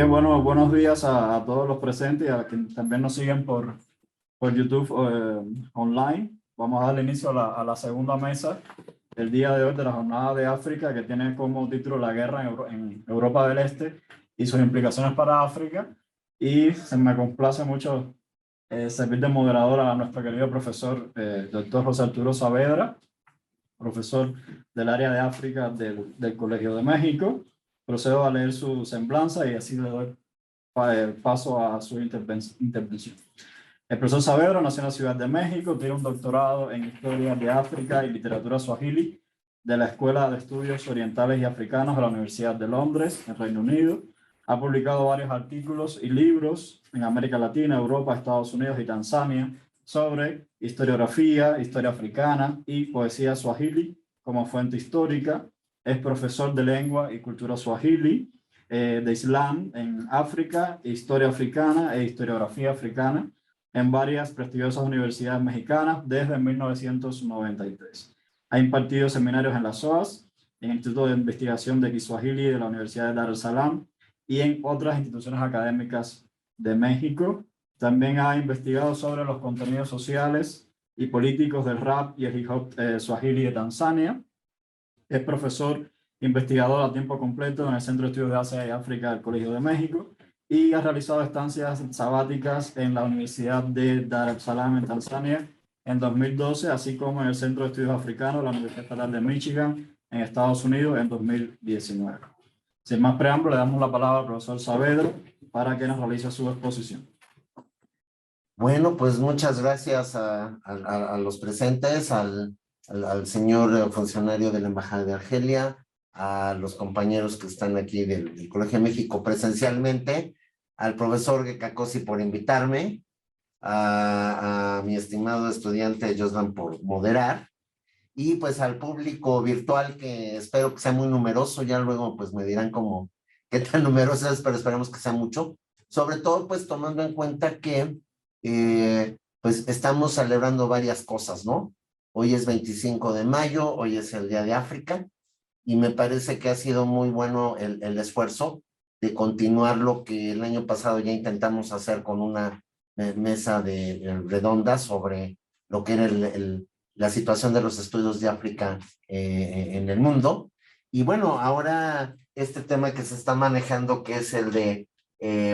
Bueno, buenos días a todos los presentes y a quienes también nos siguen por YouTube online. Vamos a dar inicio a la segunda mesa el día de hoy de la Jornada de África, que tiene como título La guerra en Europa del Este y sus implicaciones para África. Y se me complace mucho servir de moderador a nuestro querido profesor, doctor José Arturo Saavedra, profesor del área de África del Colegio de México. Procedo a leer su semblanza y así le doy paso a su intervención. El profesor Saavedra nació en la Ciudad de México, tiene un doctorado en Historia de África y Literatura Swahili de la Escuela de Estudios Orientales y Africanos de la Universidad de Londres, en Reino Unido. Ha publicado varios artículos y libros en América Latina, Europa, Estados Unidos y Tanzania sobre historiografía, historia africana y poesía swahili como fuente histórica. Es profesor de lengua y cultura swahili, de Islam en África, historia africana e historiografía africana en varias prestigiosas universidades mexicanas desde 1993. Ha impartido seminarios en la SOAS, en el Instituto de Investigación de Kiswahili de la Universidad de Dar es Salaam y en otras instituciones académicas de México. También ha investigado sobre los contenidos sociales y políticos del rap y el hip hop swahili de Tanzania. Es profesor investigador a tiempo completo en el Centro de Estudios de Asia y África del Colegio de México y ha realizado estancias sabáticas en la Universidad de Dar es Salaam en Tanzania en 2012, así como en el Centro de Estudios Africanos de la Universidad Estatal de Michigan en Estados Unidos en 2019. Sin más preámbulo, le damos la palabra al profesor Saavedra para que nos realice su exposición. Bueno, pues muchas gracias a los presentes, al señor funcionario de la Embajada de Argelia, a los compañeros que están aquí del Colegio de México presencialmente, al profesor Gekakosi por invitarme, a mi estimado estudiante Josdan por moderar, y pues al público virtual que espero que sea muy numeroso. Ya luego pues me dirán como qué tan numeroso es, pero esperemos que sea mucho, sobre todo pues tomando en cuenta que pues estamos celebrando varias cosas, ¿no? Hoy es 25 de mayo, hoy es el Día de África, y me parece que ha sido muy bueno el esfuerzo de continuar lo que el año pasado ya intentamos hacer con una mesa redonda sobre lo que era la situación de los estudios de África en el mundo. Y bueno, ahora este tema que se está manejando, que es el de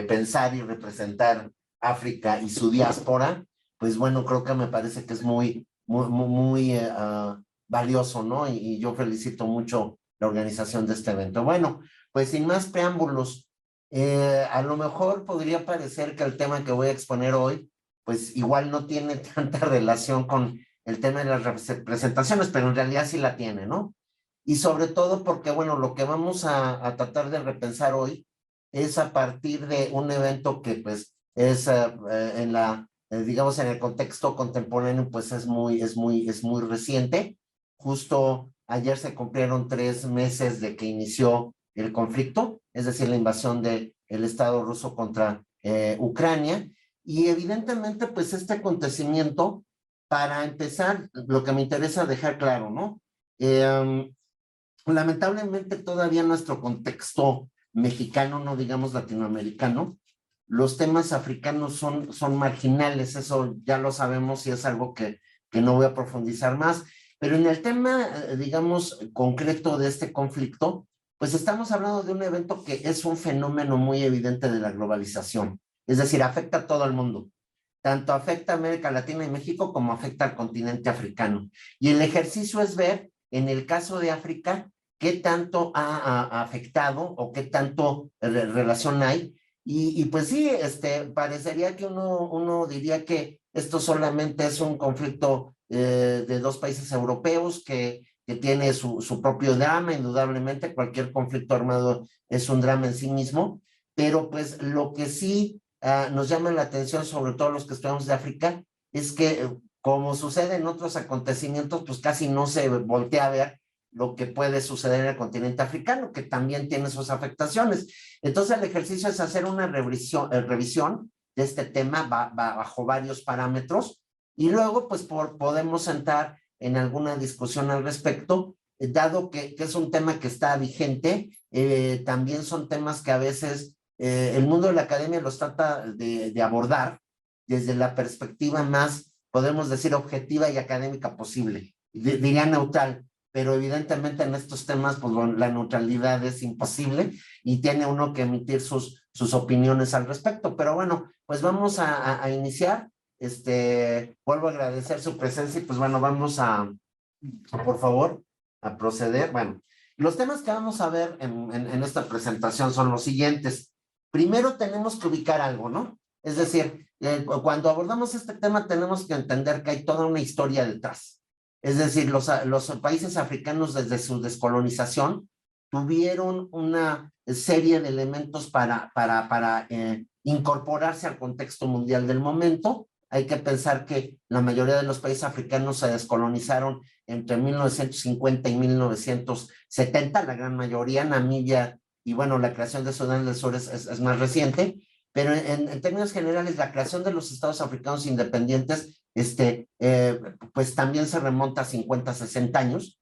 pensar y representar África y su diáspora, pues bueno, creo que me parece que es muy valioso, ¿no? Y yo felicito mucho la organización de este evento. Bueno, pues sin más preámbulos, a lo mejor podría parecer que el tema que voy a exponer hoy, pues igual no tiene tanta relación con el tema de las representaciones, pero en realidad sí la tiene, ¿no? Y sobre todo porque, bueno, lo que vamos a tratar de repensar hoy es a partir de un evento que pues es digamos, en el contexto contemporáneo, pues es muy reciente. Justo ayer se cumplieron 3 meses de que inició el conflicto, es decir, la invasión del Estado ruso contra Ucrania. Y evidentemente, pues este acontecimiento, para empezar, lo que me interesa dejar claro, ¿no? Lamentablemente todavía nuestro contexto mexicano, no digamos latinoamericano, los temas africanos son marginales, eso ya lo sabemos y es algo que no voy a profundizar más, pero en el tema, digamos, concreto de este conflicto, pues estamos hablando de un evento que es un fenómeno muy evidente de la globalización, es decir, afecta a todo el mundo, tanto afecta a América Latina y México como afecta al continente africano, y el ejercicio es ver, en el caso de África, qué tanto ha afectado o qué tanto relación hay. Y pues sí, parecería que uno diría que esto solamente es un conflicto de 2 países europeos que tiene su propio drama. Indudablemente cualquier conflicto armado es un drama en sí mismo, pero pues lo que sí nos llama la atención, sobre todo los que estudiamos de África, es que como sucede en otros acontecimientos, pues casi no se voltea a ver lo que puede suceder en el continente africano, que también tiene sus afectaciones. Entonces el ejercicio es hacer una revisión de este tema bajo varios parámetros, y luego pues podemos entrar en alguna discusión al respecto, dado que es un tema que está vigente. También son temas que a veces el mundo de la academia los trata de abordar desde la perspectiva más, podemos decir, objetiva y académica posible, diría neutral, pero evidentemente en estos temas pues la neutralidad es imposible y tiene uno que emitir sus opiniones al respecto. Pero bueno, pues vamos a iniciar. Vuelvo a agradecer su presencia y pues bueno, vamos por favor, a proceder. Bueno, los temas que vamos a ver en esta presentación son los siguientes. Primero tenemos que ubicar algo, ¿no? Es decir, cuando abordamos este tema tenemos que entender que hay toda una historia detrás. Es decir, los países africanos desde su descolonización tuvieron una serie de elementos para incorporarse al contexto mundial del momento. Hay que pensar que la mayoría de los países africanos se descolonizaron entre 1950 y 1970, la gran mayoría. Namibia y bueno, la creación de Sudán del Sur es más reciente, pero en términos generales la creación de los estados africanos independientes pues también se remonta a 50, 60 años,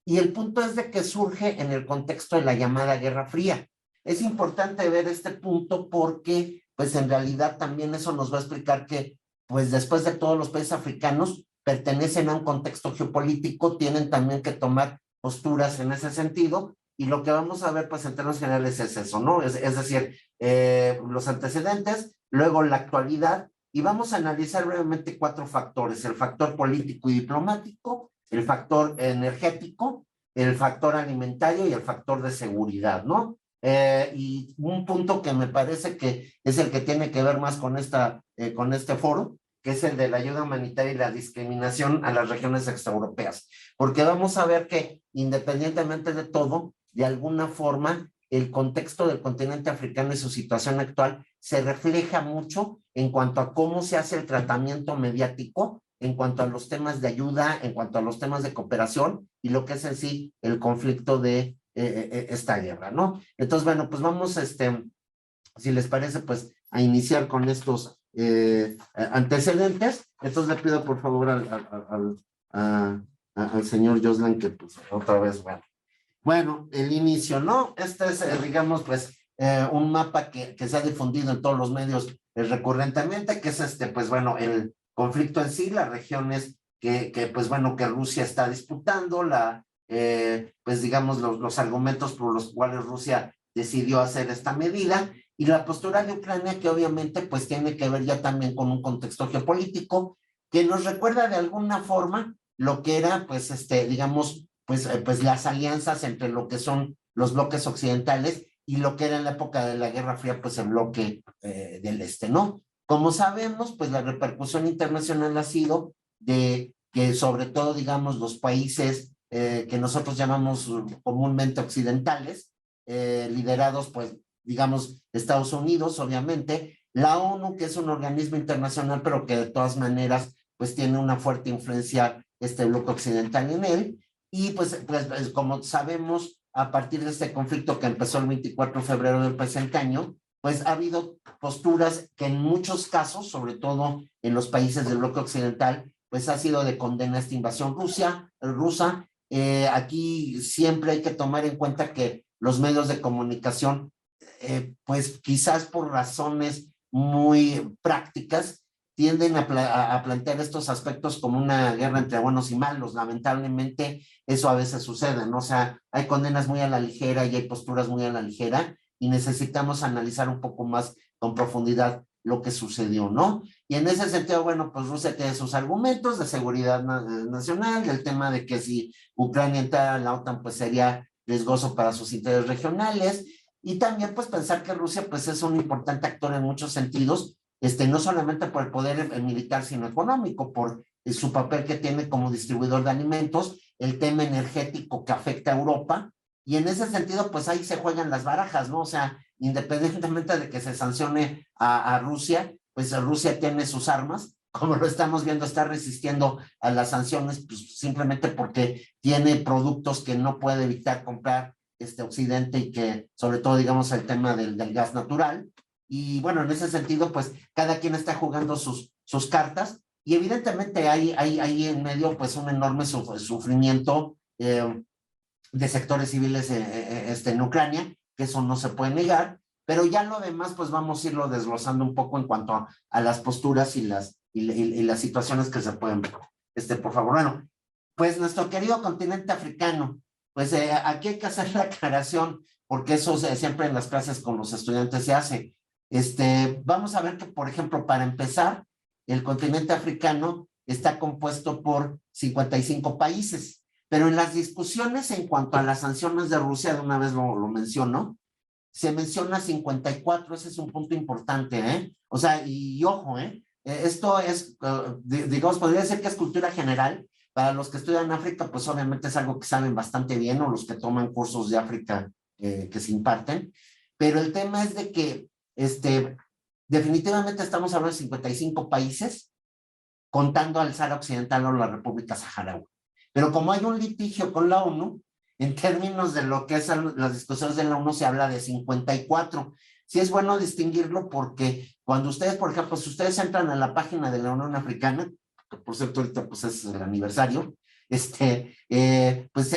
y el punto es de que surge en el contexto de la llamada Guerra Fría. Es importante ver este punto porque pues en realidad también eso nos va a explicar que pues después de todos los países africanos pertenecen a un contexto geopolítico, tienen también que tomar posturas en ese sentido, y lo que vamos a ver pues en términos generales es eso, ¿no? Es decir, los antecedentes, luego la actualidad, y vamos a analizar brevemente 4 factores: el factor político y diplomático, el factor energético, el factor alimentario y el factor de seguridad, ¿no? Y un punto que me parece que es el que tiene que ver más con este foro, que es el de la ayuda humanitaria y la discriminación a las regiones extraeuropeas, porque vamos a ver que independientemente de todo, de alguna forma, el contexto del continente africano y su situación actual se refleja mucho en cuanto a cómo se hace el tratamiento mediático, en cuanto a los temas de ayuda, en cuanto a los temas de cooperación y lo que es en sí el conflicto de esta guerra, ¿no? Entonces, bueno, pues vamos, si les parece, pues a iniciar con estos antecedentes. Entonces le pido por favor al señor Joslan que pues otra vez, bueno, el inicio, ¿no? Este es, digamos, pues un mapa que se ha difundido en todos los medios recurrentemente, que es pues bueno, el conflicto en sí, las regiones pues bueno, que Rusia está disputando, pues digamos, los argumentos por los cuales Rusia decidió hacer esta medida, y la postura de Ucrania, que obviamente pues tiene que ver ya también con un contexto geopolítico que nos recuerda de alguna forma lo que era pues digamos pues las alianzas entre lo que son los bloques occidentales y lo que era en la época de la Guerra Fría pues el bloque del este, ¿no? Como sabemos, pues la repercusión internacional ha sido de que sobre todo digamos los países que nosotros llamamos comúnmente occidentales, liderados pues digamos Estados Unidos, obviamente, la ONU, que es un organismo internacional, pero que de todas maneras pues tiene una fuerte influencia este bloque occidental en él, y pues como sabemos, a partir de este conflicto que empezó el 24 de febrero del presente año, pues ha habido posturas que en muchos casos, sobre todo en los países del bloque occidental, pues ha sido de condena a esta invasión rusa. Aquí siempre hay que tomar en cuenta que los medios de comunicación pues quizás por razones muy prácticas, tienden a plantear estos aspectos como una guerra entre buenos y malos. Lamentablemente eso a veces sucede, ¿no? O sea, hay condenas muy a la ligera y hay posturas muy a la ligera, y necesitamos analizar un poco más con profundidad lo que sucedió, ¿no? Y en ese sentido, bueno, pues Rusia tiene sus argumentos de seguridad nacional, del tema de que si Ucrania entrara a la OTAN, pues sería riesgoso para sus intereses regionales. Y también pues pensar que Rusia pues es un importante actor en muchos sentidos, no solamente por el poder militar, sino económico, por su papel que tiene como distribuidor de alimentos, el tema energético que afecta a Europa, y en ese sentido pues ahí se juegan las barajas, ¿no? O sea, independientemente de que se sancione a Rusia, pues Rusia tiene sus armas, como lo estamos viendo, está resistiendo a las sanciones pues simplemente porque tiene productos que no puede evitar comprar Occidente, y que sobre todo digamos el tema del gas natural. Y bueno, en ese sentido pues cada quien está jugando sus cartas, y evidentemente hay en medio pues un enorme sufrimiento de sectores civiles en Ucrania, que eso no se puede negar, pero ya lo demás pues vamos a irlo desglosando un poco en cuanto a las posturas y las situaciones que se pueden ver. Por favor, bueno, pues nuestro querido continente africano, pues aquí hay que hacer la aclaración, porque eso siempre en las clases con los estudiantes se hace. Vamos a ver que, por ejemplo, para empezar, el continente africano está compuesto por 55 países, pero en las discusiones en cuanto a las sanciones de Rusia, de una vez lo menciono, se menciona 54, ese es un punto importante, ¿eh? O sea, y ojo, esto es, digamos, podría decir que es cultura general. Para los que estudian África, pues obviamente es algo que saben bastante bien, o los que toman cursos de África que se imparten, pero el tema es de que, definitivamente estamos hablando de 55 países, contando al Sahara Occidental o la República Saharaui. Pero como hay un litigio con la ONU, en términos de lo que es las discusiones de la ONU se habla de 54. Sí es bueno distinguirlo porque cuando ustedes, por ejemplo, si ustedes entran a la página de la Unión Africana, que por cierto ahorita pues es el aniversario, pues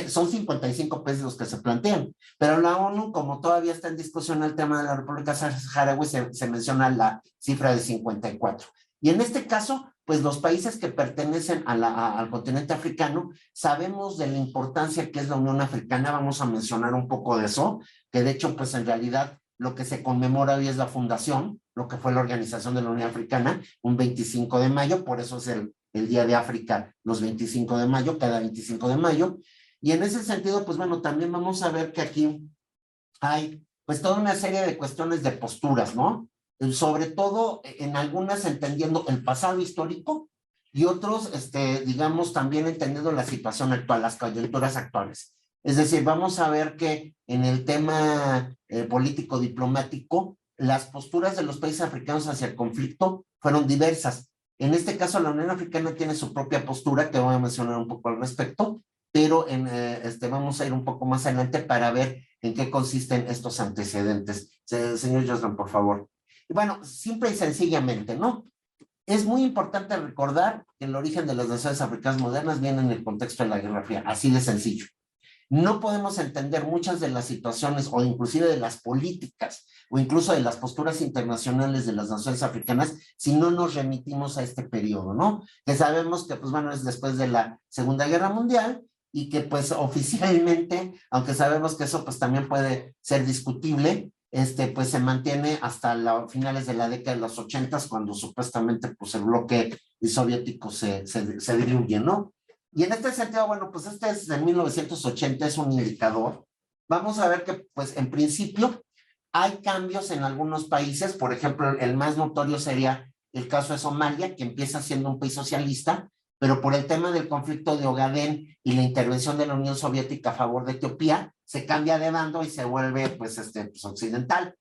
son 55 países los que se plantean, pero la ONU, como todavía está en discusión el tema de la República Saharaui, se menciona la cifra de 54. Y en este caso, pues los países que pertenecen al continente africano, sabemos de la importancia que es la Unión Africana, vamos a mencionar un poco de eso, que de hecho, pues en realidad lo que se conmemora hoy es la fundación, lo que fue la organización de la Unión Africana, un 25 de mayo, por eso es el Día de África, los 25 de mayo, cada 25 de mayo, y en ese sentido, pues bueno, también vamos a ver que aquí hay pues toda una serie de cuestiones de posturas, ¿no? Sobre todo en algunas entendiendo el pasado histórico y otros, digamos, también entendiendo la situación actual, las coyunturas actuales. Es decir, vamos a ver que en el tema político-diplomático, las posturas de los países africanos hacia el conflicto fueron diversas. En este caso, la Unión Africana tiene su propia postura, que voy a mencionar un poco al respecto, pero vamos a ir un poco más adelante para ver en qué consisten estos antecedentes. Señor Josman, por favor. Y bueno, simple y sencillamente, ¿no? Es muy importante recordar que el origen de las naciones africanas modernas viene en el contexto de la Guerra Fría, así de sencillo. No podemos entender muchas de las situaciones o inclusive de las políticas o incluso de las posturas internacionales de las naciones africanas si no nos remitimos a este periodo, ¿no? Que sabemos que, pues bueno, es después de la Segunda Guerra Mundial y que pues oficialmente, aunque sabemos que eso pues también puede ser discutible, pues se mantiene hasta finales de la década de los 80, cuando supuestamente pues el bloque soviético se diluye, ¿no? Y en este sentido, bueno, pues es de 1980, es un indicador. Vamos a ver que, pues, en principio, hay cambios en algunos países. Por ejemplo, el más notorio sería el caso de Somalia, que empieza siendo un país socialista, pero por el tema del conflicto de Ogaden y la intervención de la Unión Soviética a favor de Etiopía, se cambia de bando y se vuelve, pues, pues occidental.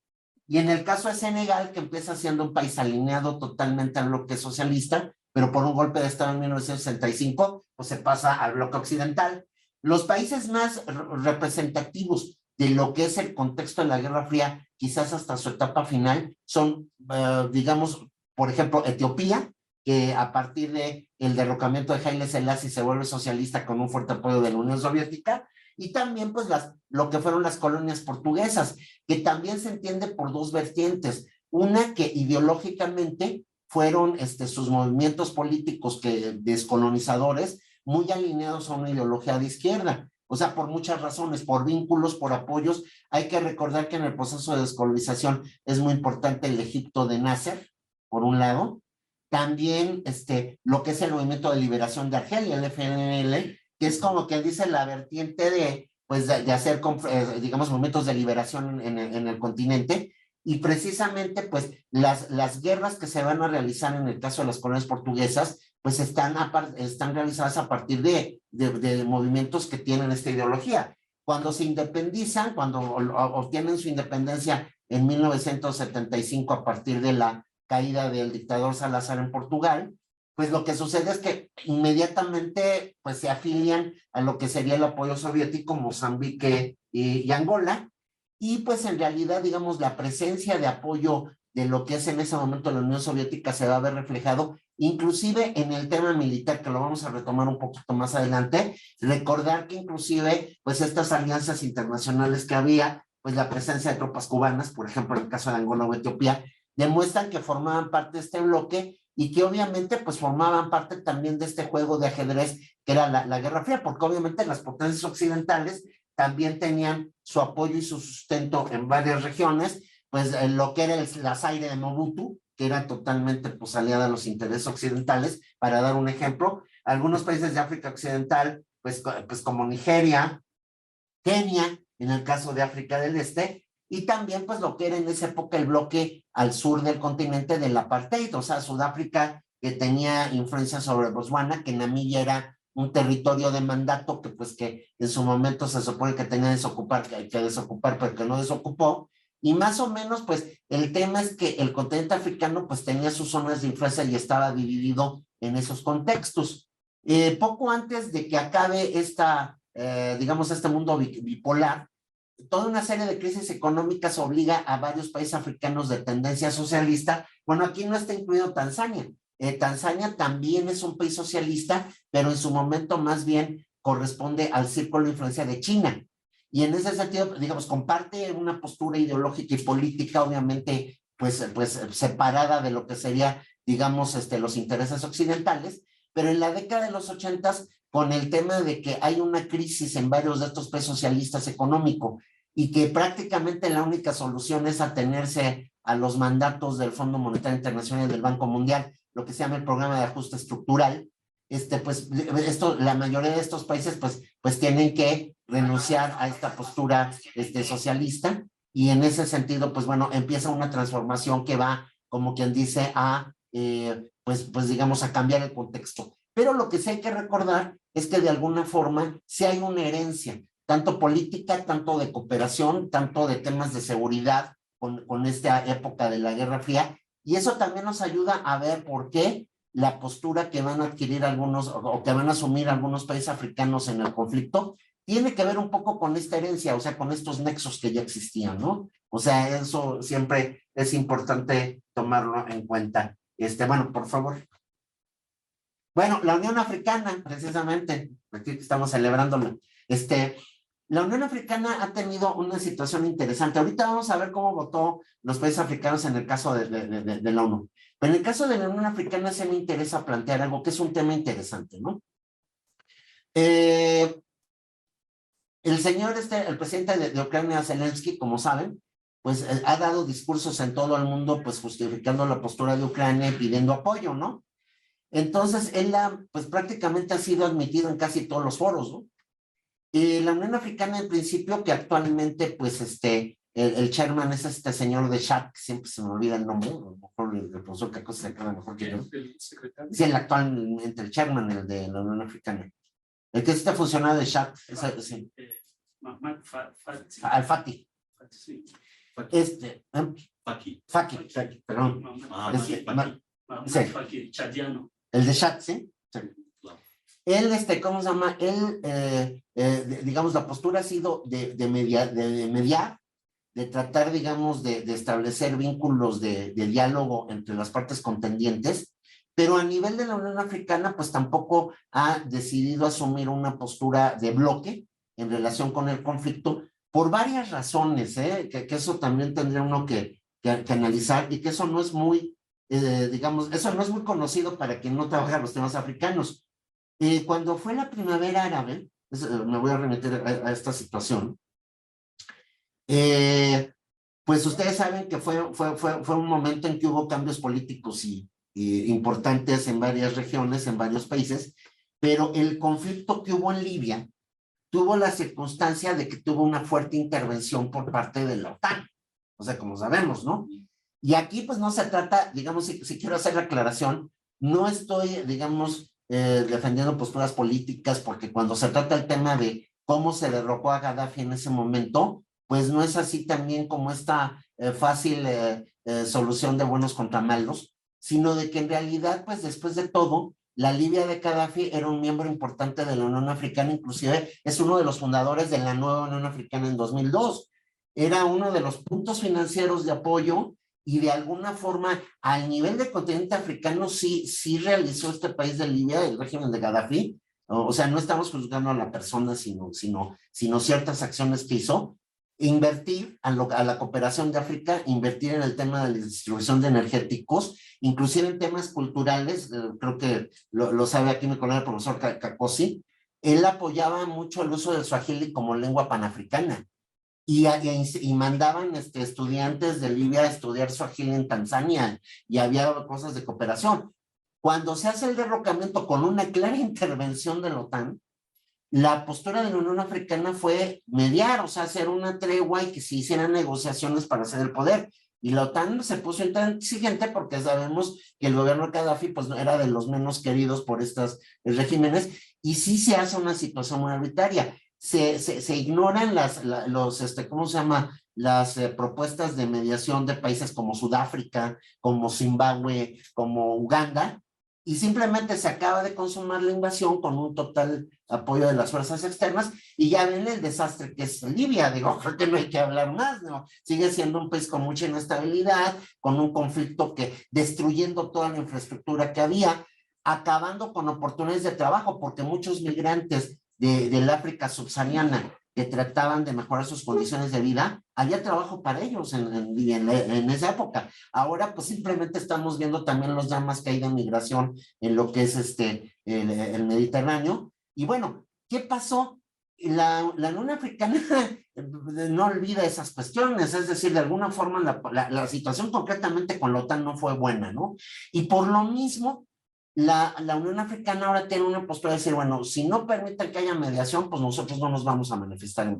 Y en el caso de Senegal, que empieza siendo un país alineado totalmente al bloque socialista, pero por un golpe de Estado en 1965, pues se pasa al bloque occidental. Los países más representativos de lo que es el contexto de la Guerra Fría, quizás hasta su etapa final, son, digamos, por ejemplo, Etiopía, que a partir del derrocamiento de Haile Selassie se vuelve socialista con un fuerte apoyo de la Unión Soviética, y también pues lo que fueron las colonias portuguesas, que también se entiende por dos vertientes. Una que ideológicamente fueron sus movimientos políticos descolonizadores muy alineados a una ideología de izquierda. O sea, por muchas razones, por vínculos, por apoyos. Hay que recordar que en el proceso de descolonización es muy importante el Egipto de Nasser, por un lado. También lo que es el Movimiento de Liberación de Argelia, el FNL, que es como que dice la vertiente de hacer, digamos, movimientos de liberación en el continente. Y precisamente, pues, las guerras que se van a realizar en el caso de las colonias portuguesas, pues están realizadas a partir de movimientos que tienen esta ideología. Cuando se independizan, cuando obtienen su independencia en 1975 a partir de la caída del dictador Salazar en Portugal, pues lo que sucede es que inmediatamente pues se afilian a lo que sería el apoyo soviético, Mozambique y Angola, y pues en realidad, digamos, la presencia de apoyo de lo que es en ese momento la Unión Soviética se va a ver reflejado, inclusive en el tema militar, que lo vamos a retomar un poquito más adelante. Recordar que inclusive, pues estas alianzas internacionales que había, pues la presencia de tropas cubanas, por ejemplo, en el caso de Angola o Etiopía, demuestran que formaban parte de este bloque y que obviamente pues formaban parte también de este juego de ajedrez que era la Guerra Fría, porque obviamente las potencias occidentales también tenían su apoyo y su sustento en varias regiones, pues lo que era el Zaire de Mobutu, que era totalmente pues aliada a los intereses occidentales, para dar un ejemplo. Algunos países de África Occidental, pues como Nigeria, Kenia, en el caso de África del Este, y también pues lo que era en esa época el bloque al sur del continente del apartheid, o sea, Sudáfrica, que tenía influencia sobre Botswana, que Namibia era un territorio de mandato que pues que en su momento se supone que tenía que desocupar, pero que no desocupó, y más o menos pues el tema es que el continente africano pues tenía sus zonas de influencia y estaba dividido en esos contextos. Poco antes de que acabe digamos, este mundo bipolar, toda una serie de crisis económicas obliga a varios países africanos de tendencia socialista. Bueno, aquí no está incluido Tanzania. Tanzania también es un país socialista, pero en su momento más bien corresponde al círculo de influencia de China. Y en ese sentido, digamos, comparte una postura ideológica y política, obviamente, pues separada de lo que sería, digamos, los intereses occidentales, pero en la década de los 80s, con el tema de que hay una crisis en varios de estos países socialistas económicos y que prácticamente la única solución es atenerse a los mandatos del Fondo Monetario Internacional y del Banco Mundial, lo que se llama el programa de ajuste estructural, pues la mayoría de estos países pues tienen que renunciar a esta postura socialista, y en ese sentido pues bueno, empieza una transformación que va, como quien dice, a pues digamos a cambiar el contexto. Pero lo que sí hay que recordar es que de alguna forma sí hay una herencia, tanto política, tanto de cooperación, tanto de temas de seguridad con esta época de la Guerra Fría, y eso también nos ayuda a ver por qué la postura que van a adquirir algunos o que van a asumir algunos países africanos en el conflicto tiene que ver un poco con esta herencia, o sea, con estos nexos que ya existían, ¿no? O sea, eso siempre es importante tomarlo en cuenta. Bueno, por favor. Bueno, la Unión Africana, precisamente, aquí estamos celebrándolo. La Unión Africana ha tenido una situación interesante. Ahorita vamos a ver cómo votó los países africanos en el caso de la ONU. Pero en el caso de la Unión Africana se me interesa plantear algo que es un tema interesante, ¿no? El señor, el presidente de Ucrania, Zelensky, como saben, pues ha dado discursos en todo el mundo, pues justificando la postura de Ucrania y pidiendo apoyo, ¿no? Entonces, él pues prácticamente ha sido admitido en casi todos los foros, ¿no? Y la Unión Africana, en principio, que actualmente, pues, el chairman es señor de Chad, que siempre se me olvida el nombre, a lo mejor el profesor Caco se acuerda mejor que yo. ¿El secretario? Sí, actualmente el chairman, el de la Unión Africana. El que es funcionario de Chad, sí. Al-Fati. Sí. Faki, perdón. Sí. Chadiano. El de Chad, ¿sí? Sí. Él, ¿cómo se llama? Él, digamos, la postura ha sido de mediar, de tratar, digamos, de establecer vínculos de diálogo entre las partes contendientes, pero a nivel de la Unión Africana, pues tampoco ha decidido asumir una postura de bloque en relación con el conflicto, por varias razones, que eso también tendría uno que analizar, y que eso no es muy, digamos, eso no es muy conocido para quien no trabaja los temas africanos. Cuando fue la primavera árabe, me voy a remitir a esta situación, pues ustedes saben que fue un momento en que hubo cambios políticos y importantes en varias regiones, en varios países, pero el conflicto que hubo en Libia tuvo la circunstancia de que tuvo una fuerte intervención por parte de la OTAN, o sea, como sabemos, ¿no? Y aquí pues no se trata, digamos, si quiero hacer la aclaración, no estoy, digamos, defendiendo posturas políticas, porque cuando se trata el tema de cómo se derrocó a Gaddafi en ese momento, pues no es así también como esta fácil solución de buenos contra malos, sino de que en realidad, pues después de todo, la Libia de Gaddafi era un miembro importante de la Unión Africana, inclusive es uno de los fundadores de la nueva Unión Africana en 2002. Era uno de los puntos financieros de apoyo, y de alguna forma, al nivel del continente africano, sí realizó este país de Libia, el régimen de Gaddafi. O sea, no estamos juzgando a la persona, sino ciertas acciones que hizo. invertir a la cooperación de África, invertir en el tema de la distribución de energéticos, inclusive en temas culturales, creo que lo sabe aquí mi colega el profesor Kakosi, él apoyaba mucho el uso del Swahili como lengua panafricana. Y mandaban estudiantes de Libia a estudiar Swahili en Tanzania, y había cosas de cooperación. Cuando se hace el derrocamiento con una clara intervención de la OTAN, la postura de la Unión Africana fue mediar, o sea, hacer una tregua y que se hicieran negociaciones para hacer el poder. Y la OTAN se puso intransigente porque sabemos que el gobierno de Gaddafi pues, era de los menos queridos por estos regímenes, y sí se hace una situación muy arbitraria. Se ignoran ¿cómo se llama? Las propuestas de mediación de países como Sudáfrica, como Zimbabue, como Uganda, y simplemente se acaba de consumar la invasión con un total apoyo de las fuerzas externas, y ya ven el desastre que es Libia. Digo, creo que no hay que hablar más, ¿no? Sigue siendo un país con mucha inestabilidad, con un conflicto destruyendo toda la infraestructura que había, acabando con oportunidades de trabajo, porque muchos migrantes del África subsahariana que trataban de mejorar sus condiciones de vida, había trabajo para ellos en esa época. Ahora pues simplemente estamos viendo también los llamas que hay de migración en lo que es el Mediterráneo. Y bueno, ¿qué pasó? La Unión Africana no olvida esas cuestiones, es decir, de alguna forma la situación concretamente con la OTAN no fue buena, ¿no? Y por lo mismo, la Unión Africana ahora tiene una postura de decir, bueno, si no permiten que haya mediación, pues nosotros no nos vamos a manifestar.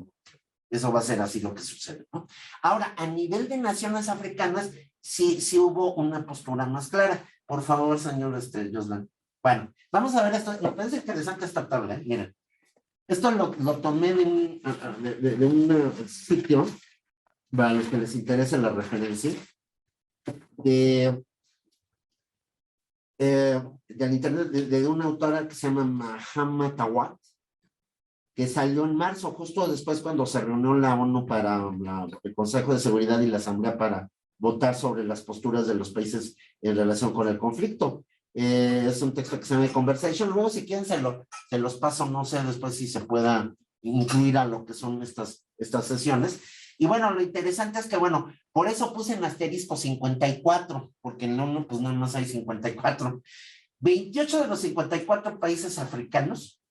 Eso va a ser así lo que sucede, ¿no? Ahora, a nivel de naciones africanas, sí hubo una postura más clara. Por favor, señor Joslan. Bueno, vamos a ver esto. Me parece interesante esta tabla, ¿eh? Miren. Esto lo tomé de un sitio, para los que les interese la referencia, del internet, de una autora que se llama Mahama Tawat, que salió en marzo, justo después cuando se reunió la ONU para el Consejo de Seguridad y la Asamblea para votar sobre las posturas de los países en relación con el conflicto. Es un texto que se llama Conversation. Luego, si quieren, se los paso, no sé después si se pueda incluir a lo que son estas sesiones. Y bueno, lo interesante es que, bueno, por eso puse en asterisco 54, porque pues no más hay 54. 28 de los 54 países africanos,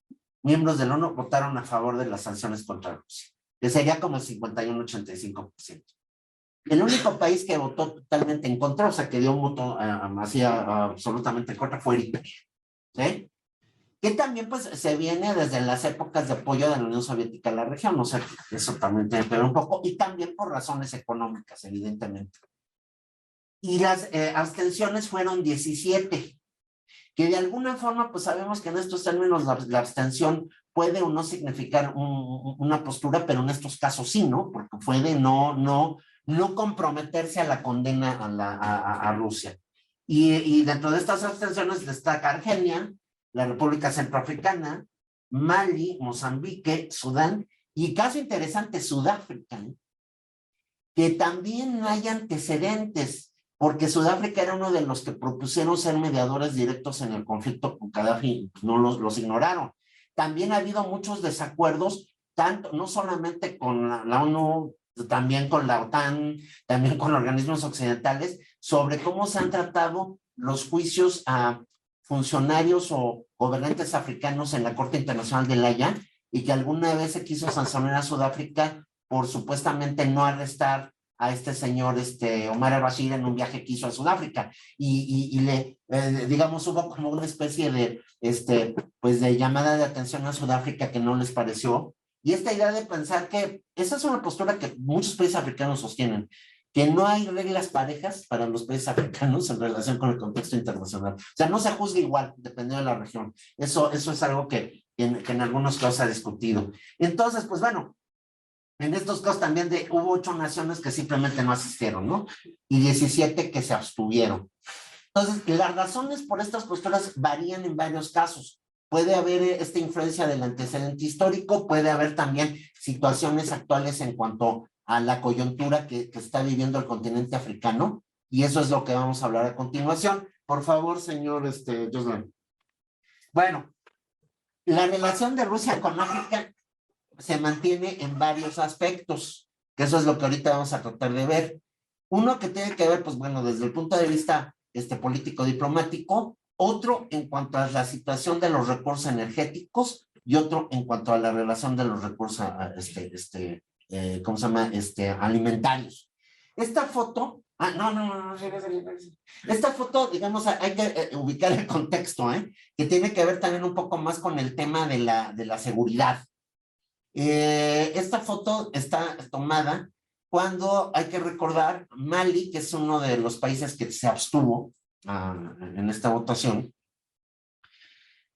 miembros de la ONU, votaron a favor de las sanciones contra Rusia, que sería como el 51-85%. El único país que votó totalmente en contra, o sea, que dio un voto absolutamente en contra, fue Eritrea, ¿sí? Que también pues se viene desde las épocas de apoyo de la Unión Soviética a la región, o sea, eso también tiene que ver un poco, y también por razones económicas, evidentemente. Y las abstenciones fueron 17, que de alguna forma pues sabemos que en estos términos la abstención puede o no significar una postura, pero en estos casos sí, ¿no? Porque puede no comprometerse a la condena a Rusia. Y dentro de estas abstenciones destaca Argelia, la República Centroafricana, Mali, Mozambique, Sudán, y caso interesante, Sudáfrica, ¿eh? Que también hay antecedentes, porque Sudáfrica era uno de los que propusieron ser mediadores directos en el conflicto con Gaddafi, no los ignoraron. También ha habido muchos desacuerdos, tanto, no solamente con la ONU, también con la OTAN, también con organismos occidentales, sobre cómo se han tratado los juicios a funcionarios o gobernantes africanos en la Corte Internacional de La Haya, y que alguna vez se quiso sancionar a Sudáfrica por supuestamente no arrestar a este señor Omar al-Bashir en un viaje que hizo a Sudáfrica, y digamos, hubo como una especie de pues de llamada de atención a Sudáfrica que no les pareció, y esta idea de pensar que esa es una postura que muchos países africanos sostienen, que no hay reglas parejas para los países africanos en relación con el contexto internacional. O sea, no se juzga igual, dependiendo de la región. Eso es algo que en algunos casos se ha discutido. Entonces, pues bueno, en estos casos también hubo 8 naciones que simplemente no asistieron, ¿no? Y 17 que se abstuvieron. Entonces, las razones por estas posturas varían en varios casos. Puede haber esta influencia del antecedente histórico, puede haber también situaciones actuales en cuanto a la coyuntura que está viviendo el continente africano, y eso es lo que vamos a hablar a continuación. Por favor, señor Joslan. Bueno, la relación de Rusia con África se mantiene en varios aspectos. que eso es lo que ahorita vamos a tratar de ver. Uno que tiene que ver, pues bueno, desde el punto de vista político-diplomático, otro en cuanto a la situación de los recursos energéticos y otro en cuanto a la relación de los recursos, ¿cómo se llama? Alimentarios. Esta foto, esta foto, digamos, hay que ubicar el contexto, que tiene que ver también un poco más con el tema de la seguridad. Esta foto está tomada cuando hay que recordar Mali, que es uno de los países que se abstuvo en esta votación.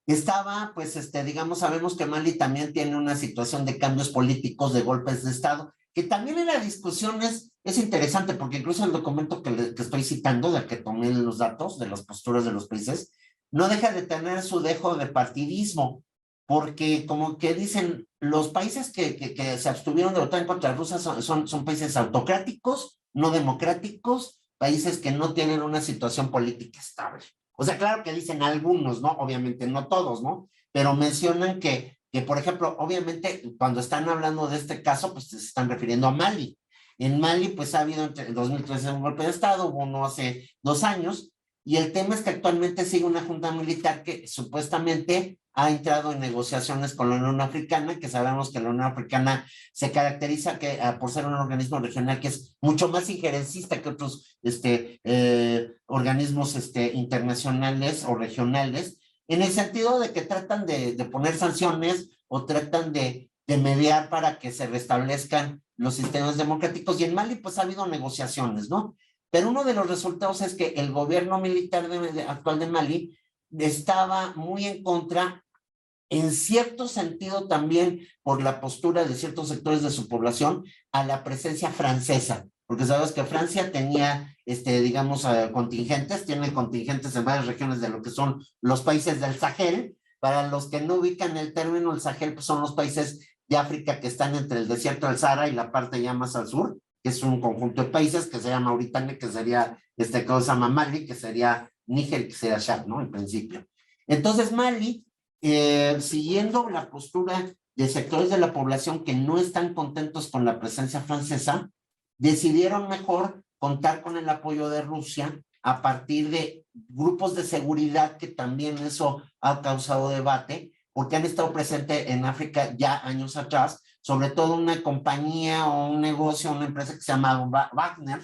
Estaba, pues, digamos, sabemos que Mali también tiene una situación de cambios políticos, de golpes de Estado, que también en la discusión es interesante, porque incluso el documento que estoy citando, del que tomé los datos de las posturas de los países, no deja de tener su dejo de partidismo, porque como que dicen, los países que se abstuvieron de votar en contra de Rusia son países autocráticos, no democráticos, países que no tienen una situación política estable. O sea, claro que dicen algunos, ¿no? Obviamente no todos, ¿no? Pero mencionan que por ejemplo, obviamente, cuando están hablando de este caso, pues se están refiriendo a Mali. En Mali, pues ha habido en 2013 un golpe de Estado, hubo uno hace 2 años, y el tema es que actualmente sigue una junta militar que supuestamente ha entrado en negociaciones con la Unión Africana, que sabemos que la Unión Africana se caracteriza por ser un organismo regional que es mucho más injerencista que otros organismos internacionales o regionales, en el sentido de que tratan de poner sanciones o tratan de mediar para que se restablezcan los sistemas democráticos, y en Mali pues ha habido negociaciones, ¿no? Pero uno de los resultados es que el gobierno militar actual de Mali estaba muy en contra, en cierto sentido también por la postura de ciertos sectores de su población, a la presencia francesa, porque sabes que Francia tenía, digamos, contingentes, tiene contingentes en varias regiones de lo que son los países del Sahel. Para los que no ubican el término, el Sahel pues son los países de África que están entre el desierto del Sahara y la parte ya más al sur, que es un conjunto de países que se llama Mauritania, que sería, que se llama Mali, que sería Níger, que sería Chad, ¿no? En principio. Entonces Mali, siguiendo la postura de sectores de la población que no están contentos con la presencia francesa, decidieron mejor contar con el apoyo de Rusia a partir de grupos de seguridad, que también eso ha causado debate, porque han estado presentes en África ya años atrás, sobre todo una compañía o un negocio, una empresa que se llama Wagner,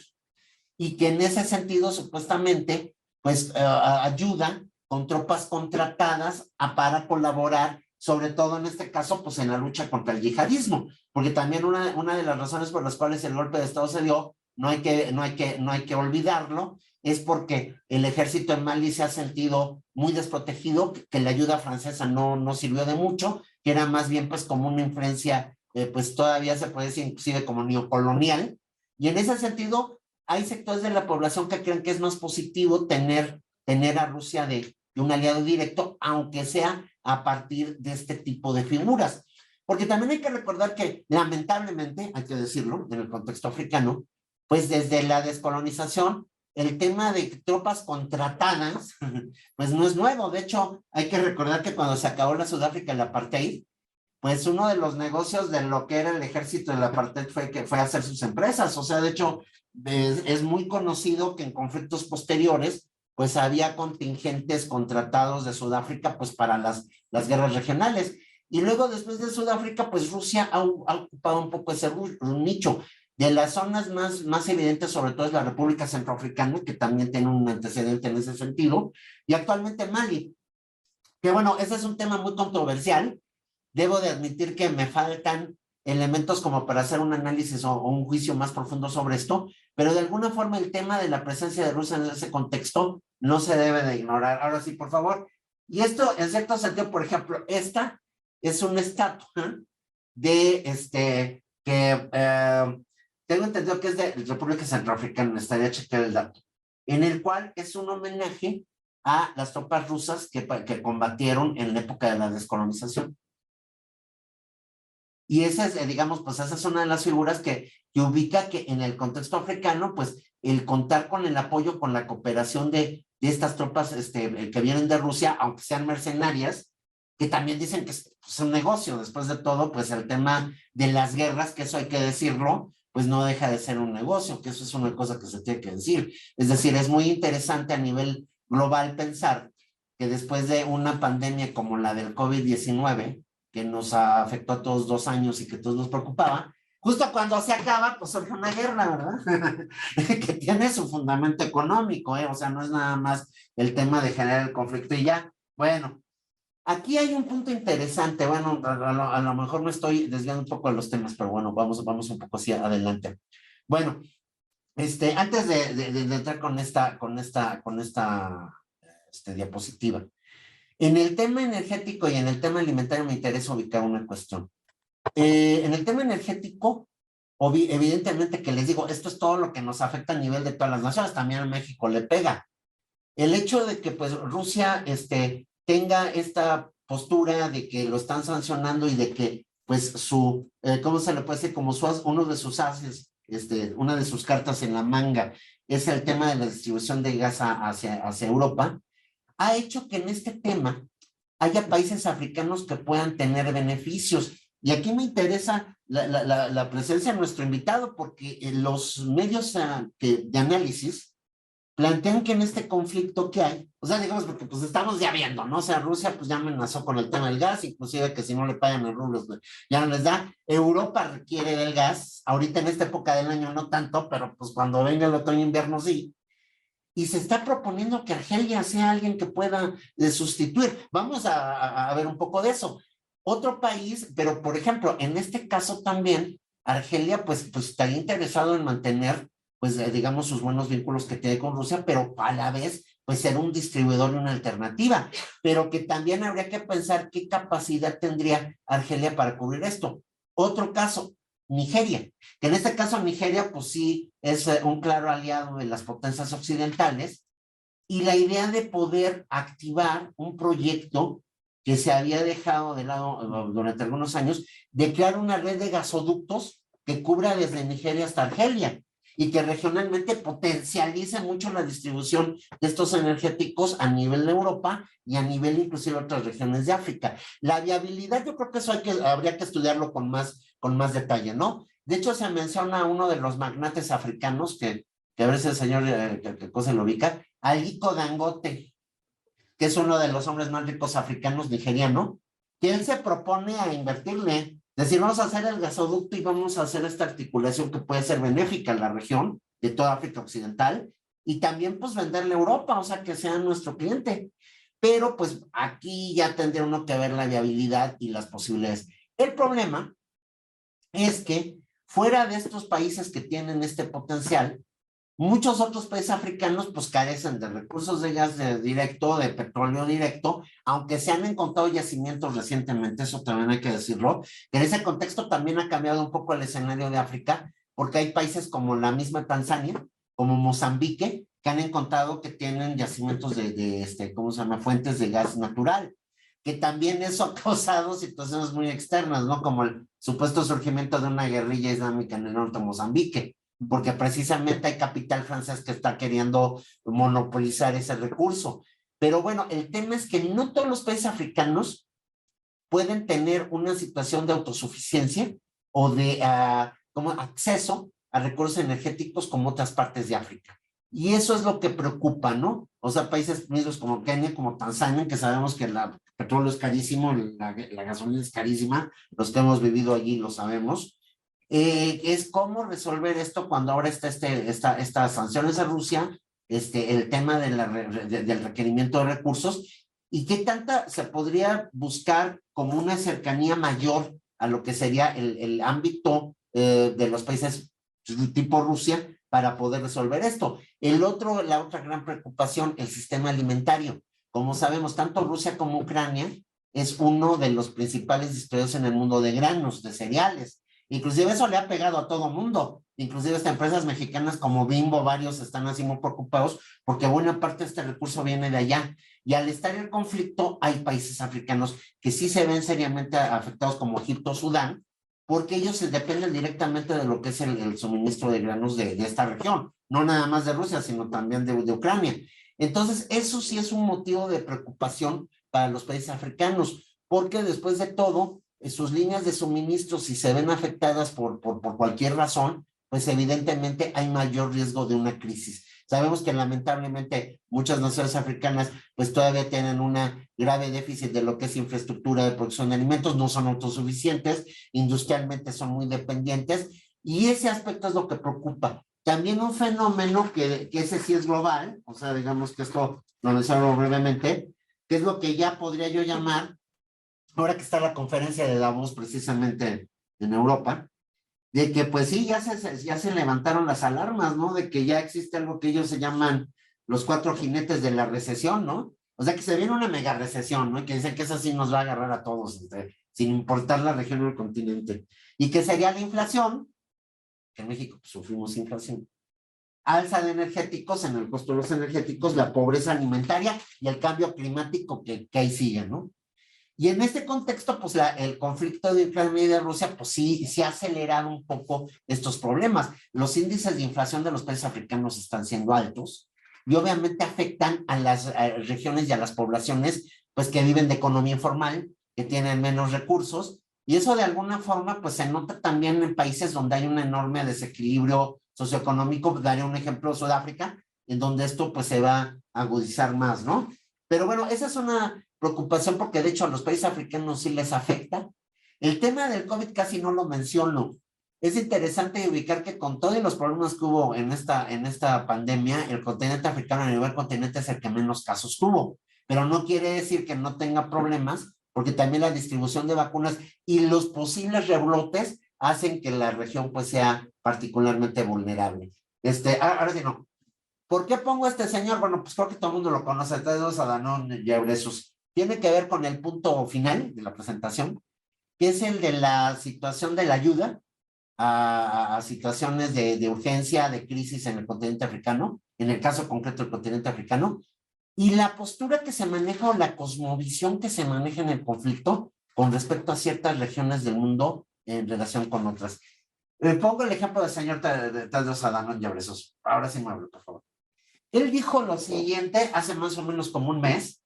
y que en ese sentido supuestamente pues ayudan con tropas contratadas para colaborar, sobre todo en este caso pues en la lucha contra el yihadismo, porque también una de las razones por las cuales el golpe de Estado se dio, no hay que olvidarlo, es porque el ejército en Mali se ha sentido muy desprotegido, que la ayuda francesa no sirvió de mucho, que era más bien pues como una influencia, pues todavía se puede decir inclusive como neocolonial, y en ese sentido hay sectores de la población que creen que es más positivo tener a Rusia de un aliado directo, aunque sea a partir de este tipo de figuras. Porque también hay que recordar que, lamentablemente, hay que decirlo, en el contexto africano, pues desde la descolonización, el tema de tropas contratadas, pues no es nuevo. De hecho, hay que recordar que cuando se acabó la Sudáfrica, el apartheid, pues uno de los negocios de lo que era el ejército del apartheid fue hacer sus empresas. O sea, de hecho, es muy conocido que en conflictos posteriores, pues había contingentes contratados de Sudáfrica, pues para las guerras regionales. Y luego, después de Sudáfrica, pues Rusia ha ocupado un poco ese nicho. De las zonas más evidentes, sobre todo, es la República Centroafricana, que también tiene un antecedente en ese sentido, y actualmente Mali, que bueno, ese es un tema muy controversial. Debo de admitir que me faltan elementos como para hacer un análisis o un juicio más profundo sobre esto, pero de alguna forma el tema de la presencia de Rusia en ese contexto no se debe de ignorar. Ahora sí, por favor. Y esto, en cierto sentido, por ejemplo, esta es una estatua de que tengo entendido que es de República Centroafricana, estaría checar el dato, en el cual es un homenaje a las tropas rusas que combatieron en la época de la descolonización. Y esa es, digamos, pues esa es una de las figuras que ubica que en el contexto africano, pues el contar con el apoyo, con la cooperación de estas tropas que vienen de Rusia, aunque sean mercenarias, que también dicen que es un negocio, después de todo, pues el tema de las guerras, que eso hay que decirlo, pues no deja de ser un negocio, que eso es una cosa que se tiene que decir. Es decir, es muy interesante a nivel global pensar que después de una pandemia como la del COVID-19, que nos afectó a todos 2 años y que todos nos preocupaba, justo cuando se acaba, pues surge una guerra, ¿verdad? Que tiene su fundamento económico, ¿eh? O sea, no es nada más el tema de generar el conflicto y ya. Bueno, aquí hay un punto interesante, bueno, a lo mejor me estoy desviando un poco de los temas, pero bueno, vamos un poco hacia adelante. Bueno, antes de entrar con esta diapositiva, en el tema energético y en el tema alimentario me interesa ubicar una cuestión. En el tema energético, evidentemente que les digo, esto es todo lo que nos afecta a nivel de todas las naciones, también a México le pega. El hecho de que pues Rusia tenga esta postura de que lo están sancionando y de que pues ¿cómo se le puede decir? Como uno de sus haces, una de sus cartas en la manga es el tema de la distribución de gas hacia Europa, ha hecho que en este tema haya países africanos que puedan tener beneficios. Y aquí me interesa la presencia de nuestro invitado porque los medios de análisis plantean que en este conflicto que hay, o sea, digamos, porque pues estamos ya viendo, ¿no? O sea, Rusia pues ya amenazó con el tema del gas, inclusive que si no le pagan en rublos, ya no les da. Europa requiere del gas, ahorita en esta época del año no tanto, pero pues cuando venga el otoño-invierno sí. Y se está proponiendo que Argelia sea alguien que pueda sustituir. Vamos a ver un poco de eso. Otro país, pero por ejemplo, en este caso también, Argelia pues estaría interesado en mantener, pues digamos, sus buenos vínculos que tiene con Rusia, pero a la vez, pues ser un distribuidor y una alternativa. Pero que también habría que pensar qué capacidad tendría Argelia para cubrir esto. Otro caso, Nigeria, que en este caso Nigeria pues sí es un claro aliado de las potencias occidentales y la idea de poder activar un proyecto que se había dejado de lado durante algunos años, de crear una red de gasoductos que cubra desde Nigeria hasta Argelia y que regionalmente potencialice mucho la distribución de estos energéticos a nivel de Europa y a nivel inclusive de otras regiones de África. La viabilidad, yo creo que eso habría que estudiarlo con más detalle, ¿no? De hecho, se menciona a uno de los magnates africanos, que a ver si el señor que cosa lo ubica, Aliko Dangote, que es uno de los hombres más ricos africanos nigeriano, que él se propone a invertirle, decir, vamos a hacer el gasoducto y vamos a hacer esta articulación que puede ser benéfica en la región de toda África Occidental, y también pues venderle a Europa, o sea, que sea nuestro cliente. Pero pues aquí ya tendría uno que ver la viabilidad y las posibilidades. El problema es que fuera de estos países que tienen este potencial, muchos otros países africanos pues carecen de recursos de gas directo, de petróleo directo, aunque se han encontrado yacimientos recientemente, eso también hay que decirlo. En ese contexto también ha cambiado un poco el escenario de África, porque hay países como la misma Tanzania, como Mozambique, que han encontrado que tienen yacimientos ¿cómo se llama? Fuentes de gas natural, que también eso ha causado situaciones muy externas, ¿no? Como el supuesto surgimiento de una guerrilla islámica en el norte de Mozambique, porque precisamente hay capital francés que está queriendo monopolizar ese recurso. Pero bueno, el tema es que no todos los países africanos pueden tener una situación de autosuficiencia o de como acceso a recursos energéticos como otras partes de África. Y eso es lo que preocupa, ¿no? O sea, países mismos como Kenia, como Tanzania, que sabemos que el petróleo es carísimo, la gasolina es carísima, los que hemos vivido allí lo sabemos. Es cómo resolver esto cuando ahora está estas sanciones a Rusia, el tema del requerimiento de recursos, y qué tanta se podría buscar como una cercanía mayor a lo que sería el ámbito de los países tipo Rusia para poder resolver esto. La otra gran preocupación, el sistema alimentario. Como sabemos, tanto Rusia como Ucrania es uno de los principales distribuidores en el mundo de granos, de cereales. Inclusive eso le ha pegado a todo mundo. Inclusive estas empresas mexicanas como Bimbo, varios están así muy preocupados porque buena parte de este recurso viene de allá. Y al estar en conflicto, hay países africanos que sí se ven seriamente afectados como Egipto, Sudán, porque ellos se dependen directamente de lo que es el suministro de granos de esta región, no nada más de Rusia, sino también de Ucrania. Entonces, eso sí es un motivo de preocupación para los países africanos, porque después de todo, sus líneas de suministro, si se ven afectadas por cualquier razón, pues evidentemente hay mayor riesgo de una crisis. Sabemos que lamentablemente muchas naciones africanas pues todavía tienen una grave déficit de lo que es infraestructura de producción de alimentos, no son autosuficientes, industrialmente son muy dependientes, y ese aspecto es lo que preocupa. También un fenómeno que ese sí es global, o sea, digamos que esto lo menciono brevemente, que es lo que ya podría yo llamar, ahora que está la conferencia de Davos precisamente en Europa, de que pues sí, ya se levantaron las alarmas, ¿no? De que ya existe algo que ellos se llaman los 4 jinetes de la recesión, ¿no? O sea, que se viene una mega recesión, ¿no? Y que dicen que esa sí nos va a agarrar a todos, sin importar la región o el continente. Y que sería la inflación, que en México pues, sufrimos inflación, alza de energéticos, en el costo de los energéticos, la pobreza alimentaria y el cambio climático que ahí sigue, ¿no? Y en este contexto, pues el conflicto de Ucrania y de Rusia, pues sí ha acelerado un poco estos problemas. Los índices de inflación de los países africanos están siendo altos y obviamente afectan a las regiones y a las poblaciones, pues que viven de economía informal, que tienen menos recursos, y eso de alguna forma, pues se nota también en países donde hay un enorme desequilibrio socioeconómico. Daré un ejemplo, Sudáfrica, en donde esto pues se va a agudizar más, ¿no? Pero bueno, esa es una preocupación porque de hecho a los países africanos sí les afecta. El tema del COVID casi no lo menciono. Es interesante ubicar que con todos los problemas que hubo en esta pandemia, el continente africano a nivel continente es el que menos casos tuvo, pero no quiere decir que no tenga problemas, porque también la distribución de vacunas y los posibles rebrotes hacen que la región pues sea particularmente vulnerable. Ahora sí no. ¿Por qué pongo a este señor? Bueno, pues creo que todo el mundo lo conoce, Tedros Adhanom Ghebreyesus. Tiene que ver con el punto final de la presentación, que es el de la situación de la ayuda a situaciones de urgencia, de crisis en el continente africano, en el caso concreto del continente africano, y la postura que se maneja o la cosmovisión que se maneja en el conflicto con respecto a ciertas regiones del mundo en relación con otras. Pongo el ejemplo del señor Tedros Adhanom Ghebreyesus. Ahora sí me hablo, por favor. Él dijo lo siguiente hace más o menos como un mes.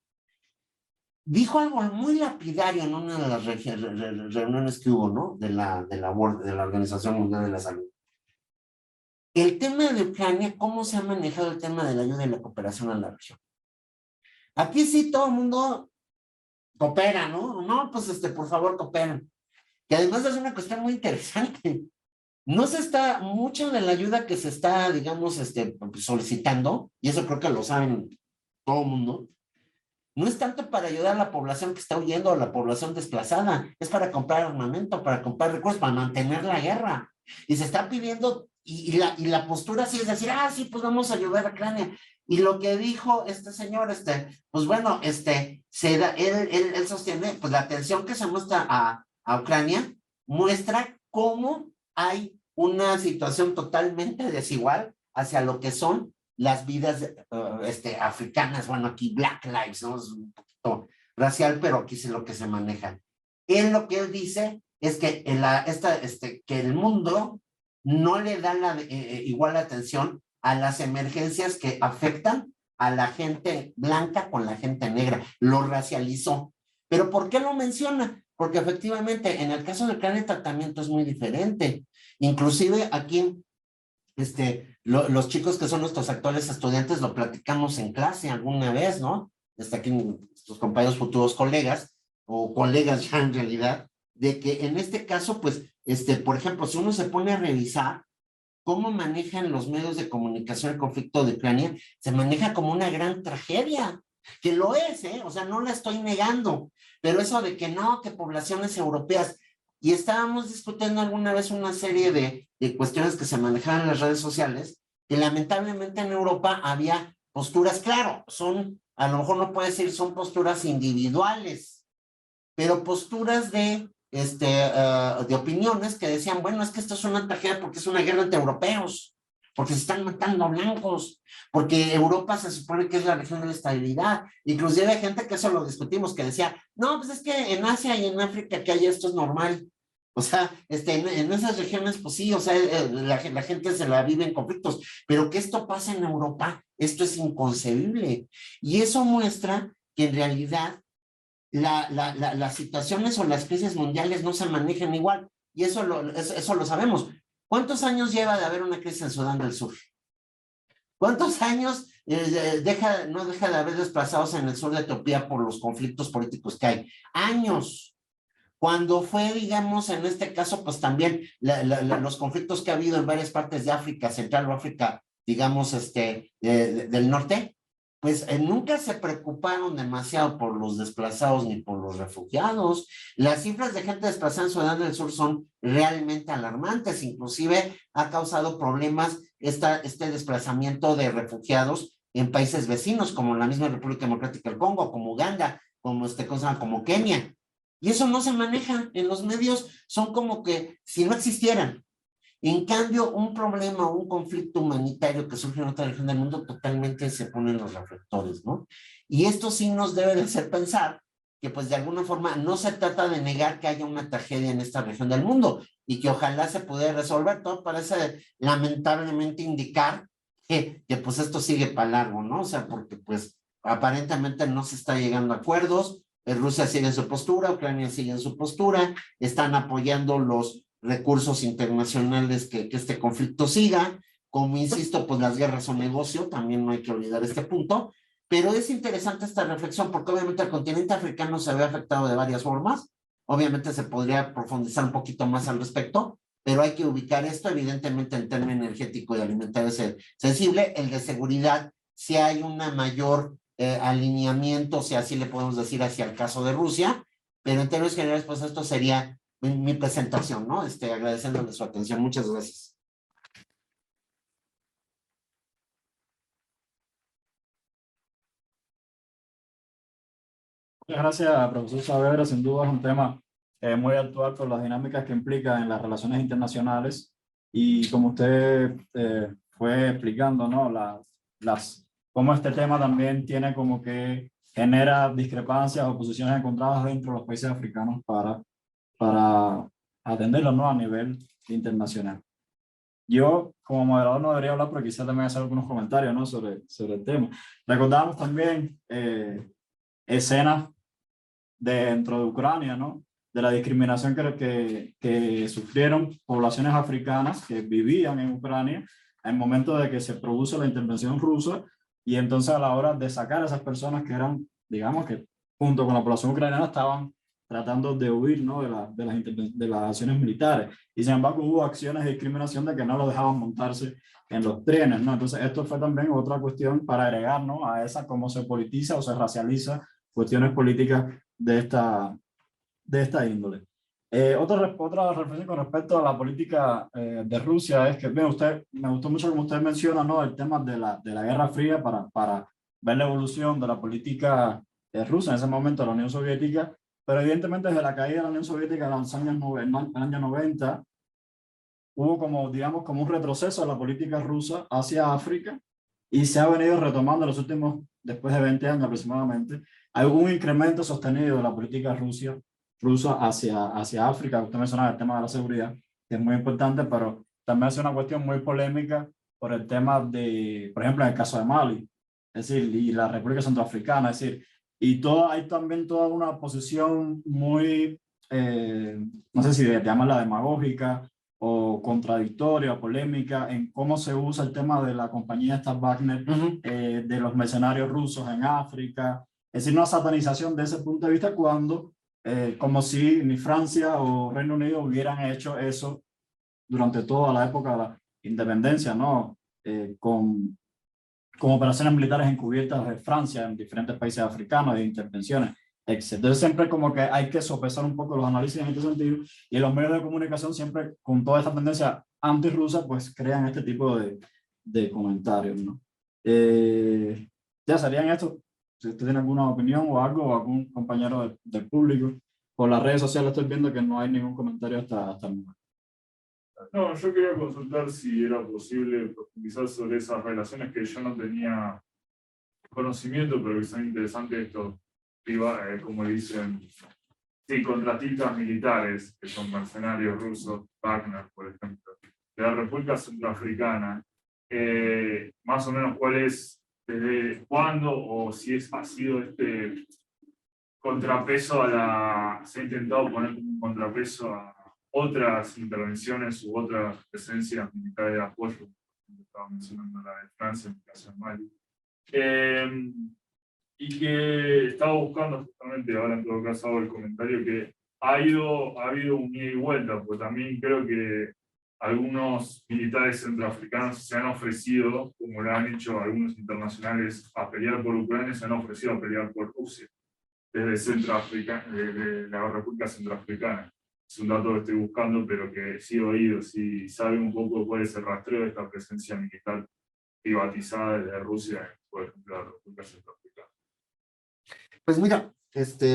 Dijo algo muy lapidario en una de las reuniones que hubo, ¿no? De la Organización Mundial de la Salud. El tema de Ucrania, ¿cómo se ha manejado el tema de la ayuda y la cooperación a la región? Aquí sí todo el mundo coopera, ¿no? No, pues por favor cooperen. Que además es una cuestión muy interesante. No se está, mucha de la ayuda que se está, digamos, solicitando, y eso creo que lo saben todo el mundo, no es tanto para ayudar a la población que está huyendo, a la población desplazada, es para comprar armamento, para comprar recursos, para mantener la guerra. Y se está pidiendo, y la postura sí es decir, sí, pues vamos a ayudar a Ucrania. Y lo que dijo este señor, pues bueno, él sostiene, pues la atención que se muestra a Ucrania muestra cómo hay una situación totalmente desigual hacia lo que son las vidas africanas. Bueno, aquí Black Lives, ¿no? Es un poquito racial, pero aquí es lo que se maneja. Lo que él dice es que que el mundo no le da igual atención a las emergencias que afectan a la gente blanca con la gente negra. Lo racializó. ¿Pero por qué lo menciona? Porque efectivamente en el caso de Ucrania el tratamiento es muy diferente. Inclusive aquí los chicos que son nuestros actuales estudiantes lo platicamos en clase alguna vez, ¿no? Aquí nuestros compañeros futuros colegas, o colegas ya en realidad, de que en este caso, pues, por ejemplo, si uno se pone a revisar cómo manejan los medios de comunicación el conflicto de Ucrania, se maneja como una gran tragedia, que lo es, o sea, no la estoy negando, pero eso de que no, que poblaciones europeas, y estábamos discutiendo alguna vez una serie de cuestiones que se manejaban en las redes sociales, que lamentablemente en Europa había posturas, claro, a lo mejor no puedo decir son posturas individuales, pero posturas de opiniones que decían, bueno, es que esto es una tragedia porque es una guerra entre europeos, porque se están matando a blancos, porque Europa se supone que es la región de la estabilidad. Inclusive hay gente que eso lo discutimos, que decía, no, pues es que en Asia y en África que hay esto es normal. O sea, en esas regiones, pues sí, o sea, la gente se la vive en conflictos, pero que esto pase en Europa, esto es inconcebible. Y eso muestra que en realidad las situaciones o las crisis mundiales no se manejan igual, y eso lo sabemos. ¿Cuántos años lleva de haber una crisis en Sudán del Sur? ¿Cuántos años no deja de haber desplazados en el sur de Etiopía por los conflictos políticos que hay? Años. Cuando fue, digamos, en este caso, pues también los conflictos que ha habido en varias partes de África, Central o África, digamos, del norte, pues nunca se preocuparon demasiado por los desplazados ni por los refugiados. Las cifras de gente desplazada en Sudán del Sur son realmente alarmantes, inclusive ha causado problemas este desplazamiento de refugiados en países vecinos, como la misma República Democrática del Congo, como Uganda, como Kenia. Y eso no se maneja en los medios, son como que si no existieran. En cambio, un problema o un conflicto humanitario que surge en otra región del mundo totalmente se ponen los reflectores, ¿no? Y esto sí nos debe de hacer pensar que pues de alguna forma no se trata de negar que haya una tragedia en esta región del mundo y que ojalá se pudiera resolver. Todo parece lamentablemente indicar que pues esto sigue para largo, ¿no? O sea, porque pues aparentemente no se está llegando a acuerdos. Rusia sigue en su postura, Ucrania sigue en su postura, están apoyando los recursos internacionales que este conflicto siga. Como insisto, pues las guerras son negocio, también no hay que olvidar este punto, pero es interesante esta reflexión porque obviamente el continente africano se ve afectado de varias formas, obviamente se podría profundizar un poquito más al respecto, pero hay que ubicar esto evidentemente en términos energético y alimentario sensible, el de seguridad, si hay una mayor alineamiento, si así le podemos decir, hacia el caso de Rusia, pero en términos generales, pues esto sería mi presentación, ¿no? Agradeciéndole su atención. Muchas gracias. Muchas gracias, profesor Saavedra. Sin duda es un tema muy actual por las dinámicas que implica en las relaciones internacionales y como usted fue explicando, ¿no? Cómo este tema también tiene como que genera discrepancias o posiciones encontradas dentro de los países africanos para atenderlo, ¿no? A nivel internacional. Yo, como moderador, no debería hablar, pero quizá también hacer algunos comentarios, ¿no? sobre el tema. Recordamos también escenas dentro de Ucrania, ¿no? De la discriminación que sufrieron poblaciones africanas que vivían en Ucrania en el momento de que se produce la intervención rusa y entonces a la hora de sacar a esas personas que eran, digamos que junto con la población ucraniana estaban tratando de huir, ¿no? de las acciones militares. Y sin embargo hubo acciones de discriminación de que no lo dejaban montarse en los trenes, ¿no? Entonces esto fue también otra cuestión para agregar, ¿no? A esa cómo se politiza o se racializa cuestiones políticas de esta índole. Otra reflexión con respecto a la política de Rusia es que, bien, me gustó mucho como usted menciona, ¿no? El tema de la Guerra Fría para ver la evolución de la política rusa en ese momento de la Unión Soviética, pero evidentemente desde la caída de la Unión Soviética en los años 90, hubo como, digamos, como un retroceso de la política rusa hacia África y se ha venido retomando en los últimos, después de 20 años aproximadamente, hay un incremento sostenido de la política rusa hacia África. Usted mencionaba el tema de la seguridad, que es muy importante, pero también es una cuestión muy polémica por el tema de, por ejemplo, en el caso de Mali, es decir, y la República Centroafricana, es decir, y hay también toda una posición muy, no sé si llamarla demagógica, o contradictoria, polémica, en cómo se usa el tema de la compañía esta Wagner, de los mercenarios rusos en África. Es decir, una satanización de ese punto de vista cuando, como si ni Francia o Reino Unido hubieran hecho eso durante toda la época de la independencia, ¿no? Con operaciones militares encubiertas de Francia en diferentes países africanos, de intervenciones. Entonces siempre como que hay que sopesar un poco los análisis en este sentido y los medios de comunicación siempre con toda esta tendencia antirrusa pues crean este tipo de comentarios, ¿no? Ya serían estos. Si usted tiene alguna opinión o algo o algún compañero del público, por las redes sociales estoy viendo que no hay ningún comentario hasta el momento. No, yo quería consultar si era posible profundizar sobre esas relaciones que yo no tenía conocimiento, pero que son interesantes estos, como dicen, sí, contratistas militares, que son mercenarios rusos, Wagner, por ejemplo, de la República Centroafricana. Más o menos cuál es, desde cuándo, o si ha sido contrapeso se ha intentado poner como un contrapeso otras intervenciones u otras presencias militares de apoyo, estaba mencionando la de Francia en el caso de Mali, y que estaba buscando justamente, ahora en todo caso hago el comentario, que ha habido un ida y vuelta, pues también creo que algunos militares centroafricanos se han ofrecido, como lo han hecho algunos internacionales, a pelear por Ucrania, se han ofrecido a pelear por Rusia, desde Centroáfrica, desde la República Centroafricana. Es un dato que estoy buscando, pero que sí he oído, sí sabe un poco cuál es el rastreo de esta presencia militar privatizada desde Rusia, por ejemplo, la República Centroafricana. Pues mira,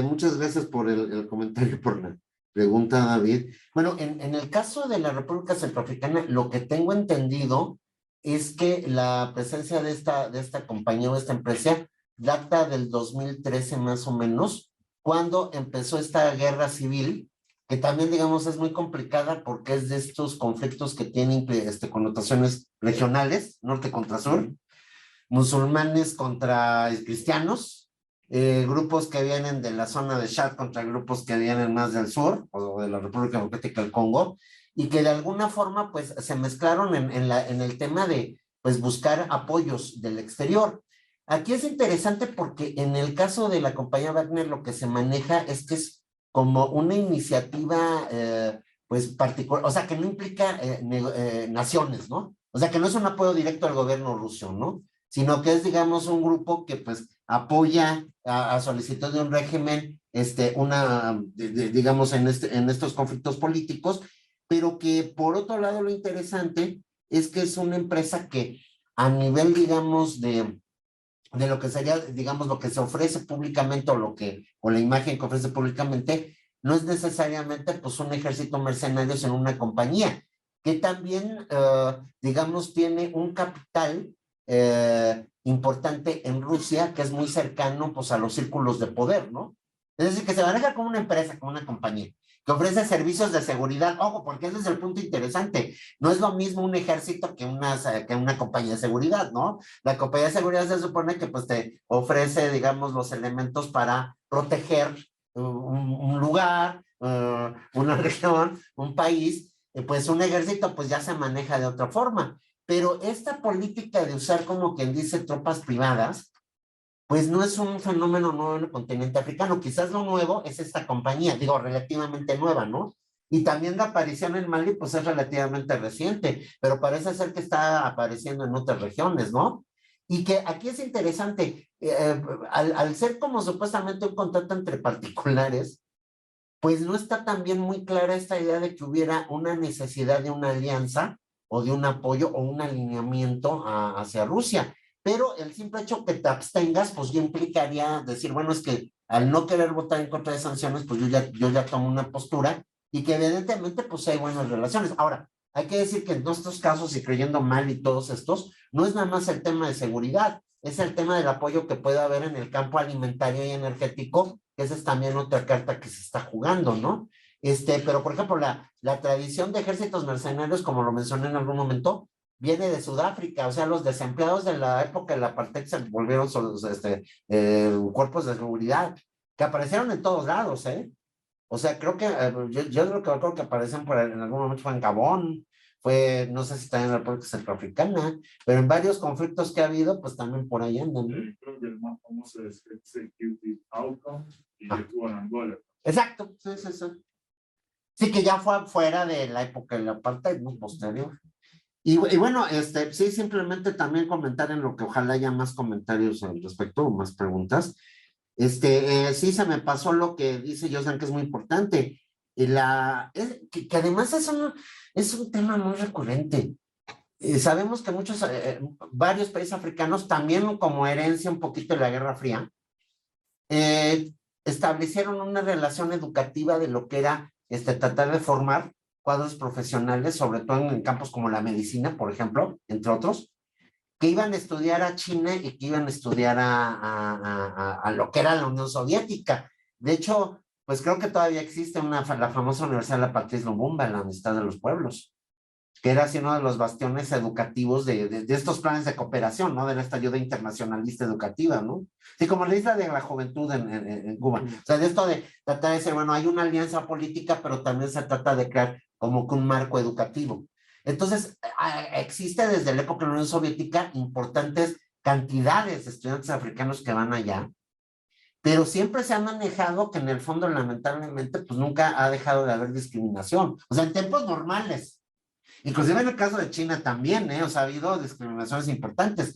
muchas gracias por el comentario, por la pregunta, David. Bueno, en el caso de la República Centroafricana, lo que tengo entendido es que la presencia de esta compañía o esta empresa data del 2013 más o menos, cuando empezó esta guerra civil, que también, digamos, es muy complicada porque es de estos conflictos que tienen connotaciones regionales, norte contra sur, musulmanes contra cristianos, grupos que vienen de la zona de Chad contra grupos que vienen más del sur, o de la República Democrática del Congo, y que de alguna forma, pues, se mezclaron en el tema de, pues, buscar apoyos del exterior. Aquí es interesante porque en el caso de la compañía Wagner lo que se maneja es que es como una iniciativa, pues, particular, o sea, que no implica naciones, ¿no? O sea, que no es un apoyo directo al gobierno ruso, ¿no? Sino que es, digamos, un grupo que, pues, apoya a solicitud de un régimen, digamos, en estos conflictos políticos, pero que, por otro lado, lo interesante es que es una empresa que a nivel, digamos, de lo que sería, digamos, lo que se ofrece públicamente o la imagen que ofrece públicamente, no es necesariamente, pues, un ejército mercenarios en una compañía, que también, digamos, tiene un capital importante en Rusia, que es muy cercano, pues, a los círculos de poder, ¿no? Es decir, que se maneja como una empresa, como una compañía, que ofrece servicios de seguridad. Ojo, porque ese es el punto interesante. No es lo mismo un ejército que una compañía de seguridad, ¿no? La compañía de seguridad se supone que, pues, te ofrece, digamos, los elementos para proteger un lugar, una región, un país. Pues un ejército, pues, ya se maneja de otra forma. Pero esta política de usar, como quien dice, tropas privadas, pues no es un fenómeno nuevo en el continente africano. Quizás lo nuevo es esta compañía, digo, relativamente nueva, ¿no? Y también la aparición en Mali, pues, es relativamente reciente, pero parece ser que está apareciendo en otras regiones, ¿no? Y que aquí es interesante, al ser como supuestamente un contrato entre particulares, pues no está también muy clara esta idea de que hubiera una necesidad de una alianza o de un apoyo o un alineamiento hacia Rusia. Pero el simple hecho que te abstengas, pues ya implicaría decir, bueno, es que al no querer votar en contra de sanciones, pues yo ya tomo una postura y que evidentemente, pues, hay buenas relaciones. Ahora, hay que decir que en estos casos, y creyendo mal y todos estos, no es nada más el tema de seguridad, es el tema del apoyo que puede haber en el campo alimentario y energético, que esa es también otra carta que se está jugando, ¿no? Pero, por ejemplo, la tradición de ejércitos mercenarios, como lo mencioné en algún momento, viene de Sudáfrica. O sea, los desempleados de la época del apartheid se volvieron cuerpos de seguridad, que aparecieron en todos lados, ¿eh? O sea, creo que, yo creo que aparecen en algún momento fue en Gabón, no sé si está en la República Centroafricana, pero en varios conflictos que ha habido, pues también por ahí andan, ¿no? Creo que el más famoso es Executive Outcome, y que estuvo en Angola. Exacto, sí. Sí, que ya fue fuera de la época de la apartheid, muy posterior. Y bueno, sí, simplemente también comentar en lo que ojalá haya más comentarios al respecto, o más preguntas. Sí, se me pasó lo que dice Josan, que es muy importante. Que además es un tema muy recurrente. Sabemos que varios países africanos, también como herencia un poquito de la Guerra Fría, establecieron una relación educativa de lo que era tratar de formar cuadros profesionales, sobre todo en campos como la medicina, por ejemplo, entre otros, que iban a estudiar a China y que iban a estudiar a lo que era la Unión Soviética. De hecho, pues creo que todavía existe la famosa Universidad de la Patrice Lumumba, la Amistad de los Pueblos, que era así uno de los bastiones educativos de estos planes de cooperación, ¿no? De esta ayuda internacionalista educativa, ¿no? Sí, como la isla de la juventud en Cuba. O sea, de esto de tratar de decir, bueno, hay una alianza política, pero también se trata de crear como que un marco educativo. Entonces, existe desde la época de la Unión Soviética importantes cantidades de estudiantes africanos que van allá, pero siempre se ha manejado que en el fondo, lamentablemente, pues nunca ha dejado de haber discriminación. O sea, en tiempos normales. Inclusive en el caso de China también, o sea, ha habido discriminaciones importantes.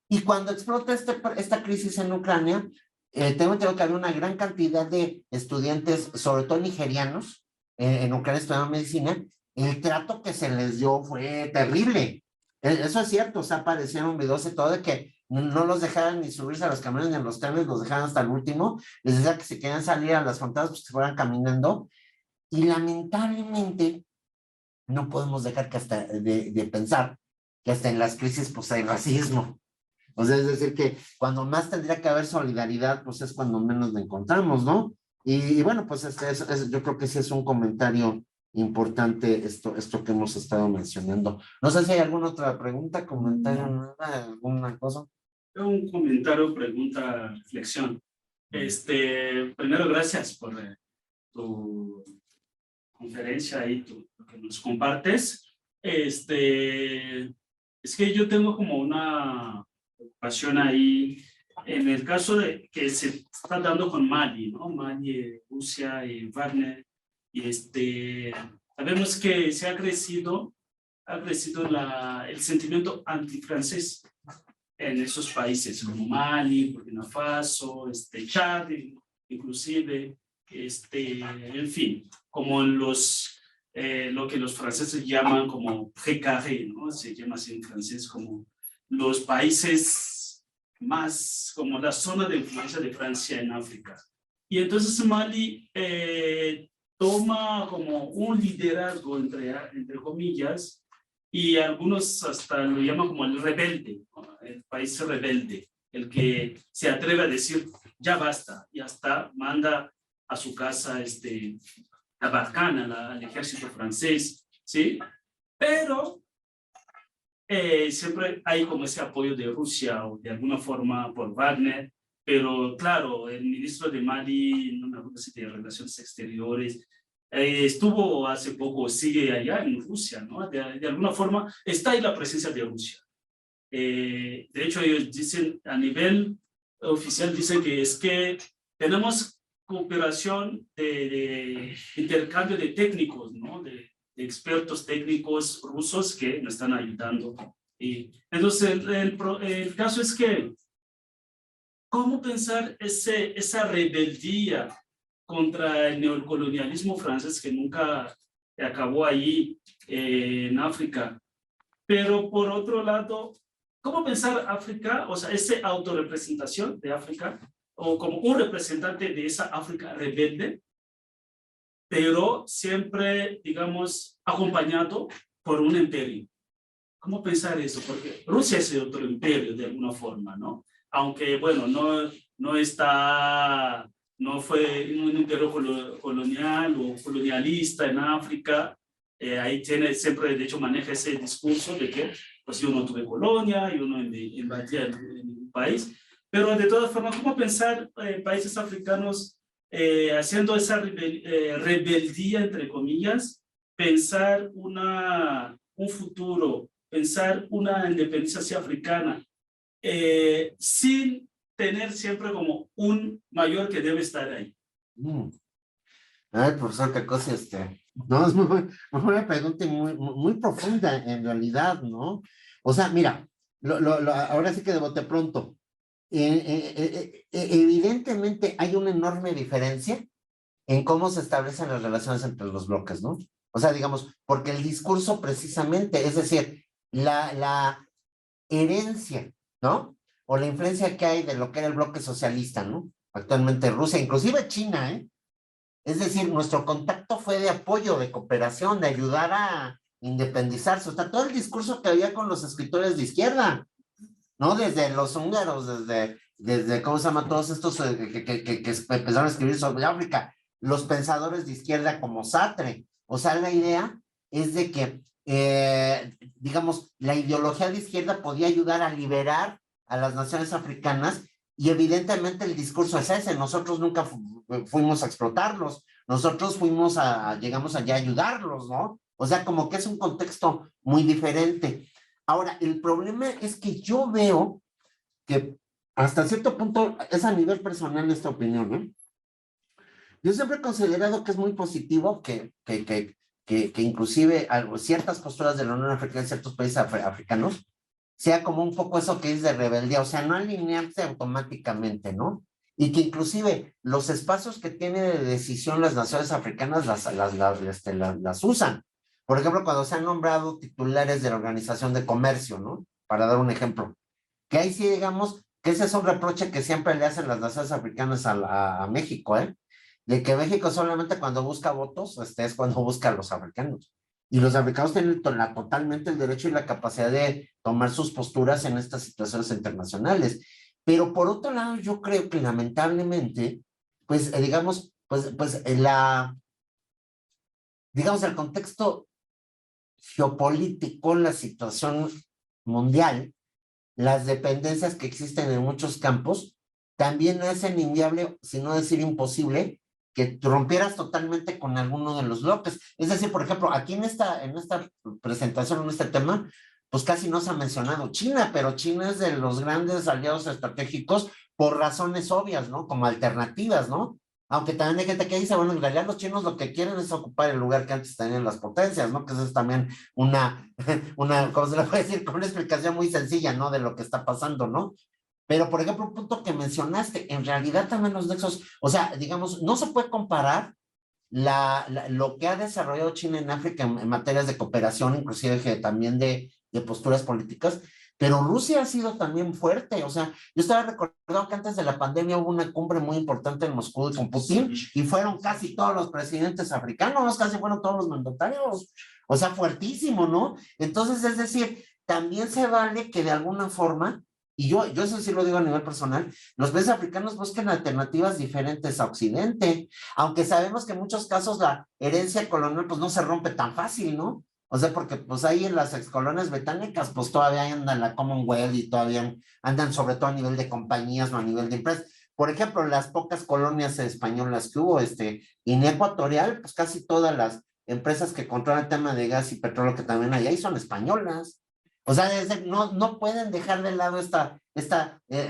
Y cuando explota esta crisis en Ucrania, tengo entendido que había una gran cantidad de estudiantes, sobre todo nigerianos, en Ucrania estudiando medicina. El trato que se les dio fue terrible. Eso es cierto, o sea, aparecieron videos y todo de que no los dejaran ni subirse a los camiones ni a los trenes, los dejaban hasta el último. Les decía que si querían salir a las fronteras, pues se fueran caminando. Y lamentablemente, no podemos dejar que hasta de pensar que hasta en las crisis pues hay racismo. O sea, es decir, que cuando más tendría que haber solidaridad, pues es cuando menos la encontramos, ¿no? Y bueno, pues yo creo que sí es un comentario importante esto que hemos estado mencionando. No sé si hay alguna otra pregunta, comentario, nada, alguna cosa. Un comentario, pregunta, reflexión. Primero, gracias por tu conferencia y lo que nos compartes. Es que yo tengo como una preocupación ahí en el caso de que se está dando con Mali, ¿no? Mali, Rusia y Wagner. Y sabemos que se ha crecido el sentimiento antifrancés en esos países como Mali, Burkina Faso, Chad, inclusive, en fin, como en lo que los franceses llaman como précaré, ¿no? Se llama así en francés, como los países más, como la zona de influencia de Francia en África. Y entonces Mali toma como un liderazgo, entre comillas, y algunos hasta lo llaman como el rebelde, ¿no? El país rebelde, el que se atreve a decir, ya basta, y hasta manda a su casa a Barkhane, al ejército francés, ¿sí? Pero siempre hay como ese apoyo de Rusia o de alguna forma por Wagner, pero claro, el ministro de Mali, no me acuerdo si de Relaciones Exteriores, estuvo hace poco, sigue allá en Rusia, ¿no? De alguna forma está ahí la presencia de Rusia. De hecho, ellos dicen, a nivel oficial, dicen que es que tenemos cooperación de intercambio de técnicos, ¿no? De expertos técnicos rusos que nos están ayudando. Y entonces, el caso es que, ¿cómo pensar esa rebeldía contra el neocolonialismo francés que nunca acabó allí en África? Pero por otro lado, ¿cómo pensar África, o sea, esa autorrepresentación de África, o como un representante de esa África rebelde, pero siempre, digamos, acompañado por un imperio? ¿Cómo pensar eso? Porque Rusia es otro imperio de alguna forma, ¿no? Aunque, bueno, no fue un imperio colonial o colonialista en África. Ahí siempre, de hecho, maneja ese discurso de que pues yo no tuve colonia, yo no invadía el país. Pero de todas formas, ¿cómo pensar países africanos haciendo esa rebeldía, entre comillas, pensar un futuro, pensar una independencia africana, sin tener siempre como un mayor que debe estar ahí? Ay, profesor, qué cosa no, es muy buena pregunta y muy profunda en realidad, ¿no? O sea, mira, ahora sí que de bote pronto, evidentemente hay una enorme diferencia en cómo se establecen las relaciones entre los bloques, ¿no? O sea, digamos, porque el discurso precisamente, es decir, la herencia, ¿no? O la influencia que hay de lo que era el bloque socialista, ¿no? Actualmente Rusia, inclusive China, ¿eh? Es decir, nuestro contacto fue de apoyo, de cooperación, de ayudar a independizarse. O sea, todo el discurso que había con los escritores de izquierda, ¿no? Desde los húngaros, desde ¿cómo se llama? Todos estos que empezaron a escribir sobre África, los pensadores de izquierda como Sartre. O sea, la idea es de que, digamos, la ideología de izquierda podía ayudar a liberar a las naciones africanas, y evidentemente el discurso es ese. Nosotros nunca fuimos a explotarlos, nosotros llegamos allá a ayudarlos, ¿no? O sea, como que es un contexto muy diferente. Ahora, el problema es que yo veo que hasta cierto punto, es a nivel personal esta opinión, ¿no? Yo siempre he considerado que es muy positivo que inclusive ciertas posturas de la Unión Africana en ciertos países africanos sea como un poco eso que es de rebeldía, o sea, no alinearse automáticamente, ¿no? Y que inclusive los espacios que tiene de decisión las naciones africanas las usan. Por ejemplo, cuando se han nombrado titulares de la Organización de Comercio, ¿no? Para dar un ejemplo. Que ahí sí digamos que ese es un reproche que siempre le hacen las naciones africanas a México, ¿eh? De que México solamente cuando busca votos, es cuando busca a los africanos. Y los africanos tienen totalmente el derecho y la capacidad de tomar sus posturas en estas situaciones internacionales. Pero por otro lado, yo creo que lamentablemente, pues digamos, digamos, el contexto geopolítico, la situación mundial, las dependencias que existen en muchos campos, también hacen inviable, si no decir imposible, que rompieras totalmente con alguno de los bloques. Es decir, por ejemplo, aquí en esta presentación, en este tema, pues casi no se ha mencionado China, pero China es de los grandes aliados estratégicos por razones obvias, ¿no? Como alternativas, ¿no? Aunque también hay gente que dice, bueno, en realidad los chinos lo que quieren es ocupar el lugar que antes tenían las potencias, ¿no? Que eso es también una, ¿cómo se le puede decir? Con una explicación muy sencilla, ¿no? De lo que está pasando, ¿no? Pero, por ejemplo, un punto que mencionaste, en realidad también los nexos, o sea, digamos, no se puede comparar lo que ha desarrollado China en África en materias de cooperación, inclusive también de posturas políticas, pero Rusia ha sido también fuerte. O sea, yo estaba recordando que antes de la pandemia hubo una cumbre muy importante en Moscú con Putin y fueron casi todos los presidentes africanos, casi fueron todos los mandatarios. O sea, fuertísimo, ¿no? Entonces, es decir, también se vale que de alguna forma, y yo eso sí lo digo a nivel personal, los países africanos busquen alternativas diferentes a Occidente, aunque sabemos que en muchos casos la herencia colonial pues no se rompe tan fácil, ¿no? O sea, porque pues ahí en las excolonias británicas pues todavía andan la Commonwealth y todavía andan sobre todo a nivel de compañías, no a nivel de empresas. Por ejemplo, las pocas colonias españolas que hubo, Guinea Ecuatorial, pues casi todas las empresas que controlan el tema de gas y petróleo que también hay ahí son españolas. O sea, no pueden dejar de lado esta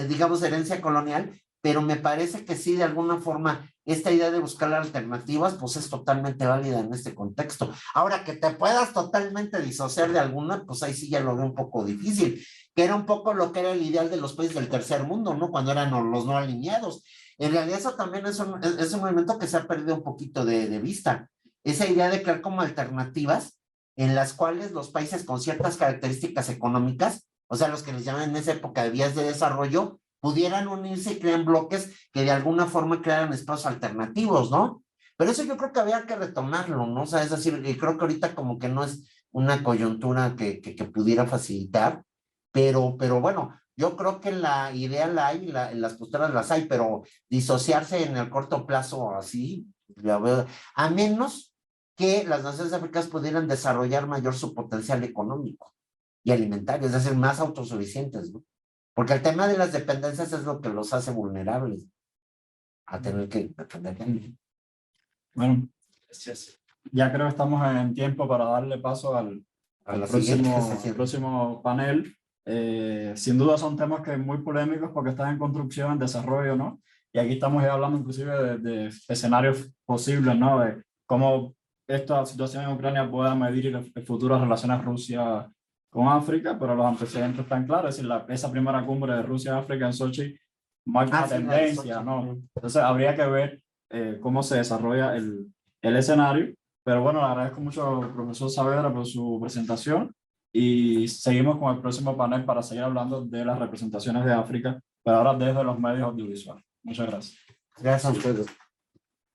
digamos, herencia colonial, pero me parece que sí, de alguna forma, esta idea de buscar alternativas, pues es totalmente válida en este contexto. Ahora, que te puedas totalmente disociar de alguna, pues ahí sí ya lo veo un poco difícil, que era un poco lo que era el ideal de los países del tercer mundo, ¿no? Cuando eran los no alineados. En realidad eso también es un movimiento que se ha perdido un poquito de vista. Esa idea de crear como alternativas en las cuales los países con ciertas características económicas, o sea, los que les llaman en esa época de vías de desarrollo, pudieran unirse y crear bloques que de alguna forma crearan espacios alternativos, ¿no? Pero eso yo creo que había que retomarlo, ¿no? O sea, es decir, creo que ahorita como que no es una coyuntura que pudiera facilitar, pero bueno, yo creo que la idea la hay, las posturas las hay, pero disociarse en el corto plazo así, ya veo, a menos que las naciones africanas pudieran desarrollar mayor su potencial económico y alimentario, es decir, más autosuficientes, ¿no? Porque el tema de las dependencias es lo que los hace vulnerables a tener que depender. Bueno, Gracias. ya creo que estamos en tiempo para darle paso al próximo panel. Sin duda son temas que muy polémicos porque están en construcción, en desarrollo, ¿no? Y aquí estamos ya hablando inclusive de escenarios posibles, ¿no? De cómo esta situación en Ucrania pueda medir las futuras relaciones Rusia con África, pero los antecedentes están claros. Es decir, esa primera cumbre de Rusia-África en Sochi marca una tendencia, ¿no? Entonces habría que ver cómo se desarrolla el escenario. Pero bueno, le agradezco mucho al profesor Saavedra por su presentación y seguimos con el próximo panel para seguir hablando de las representaciones de África, pero ahora desde los medios audiovisuales. Muchas gracias. Gracias a ustedes.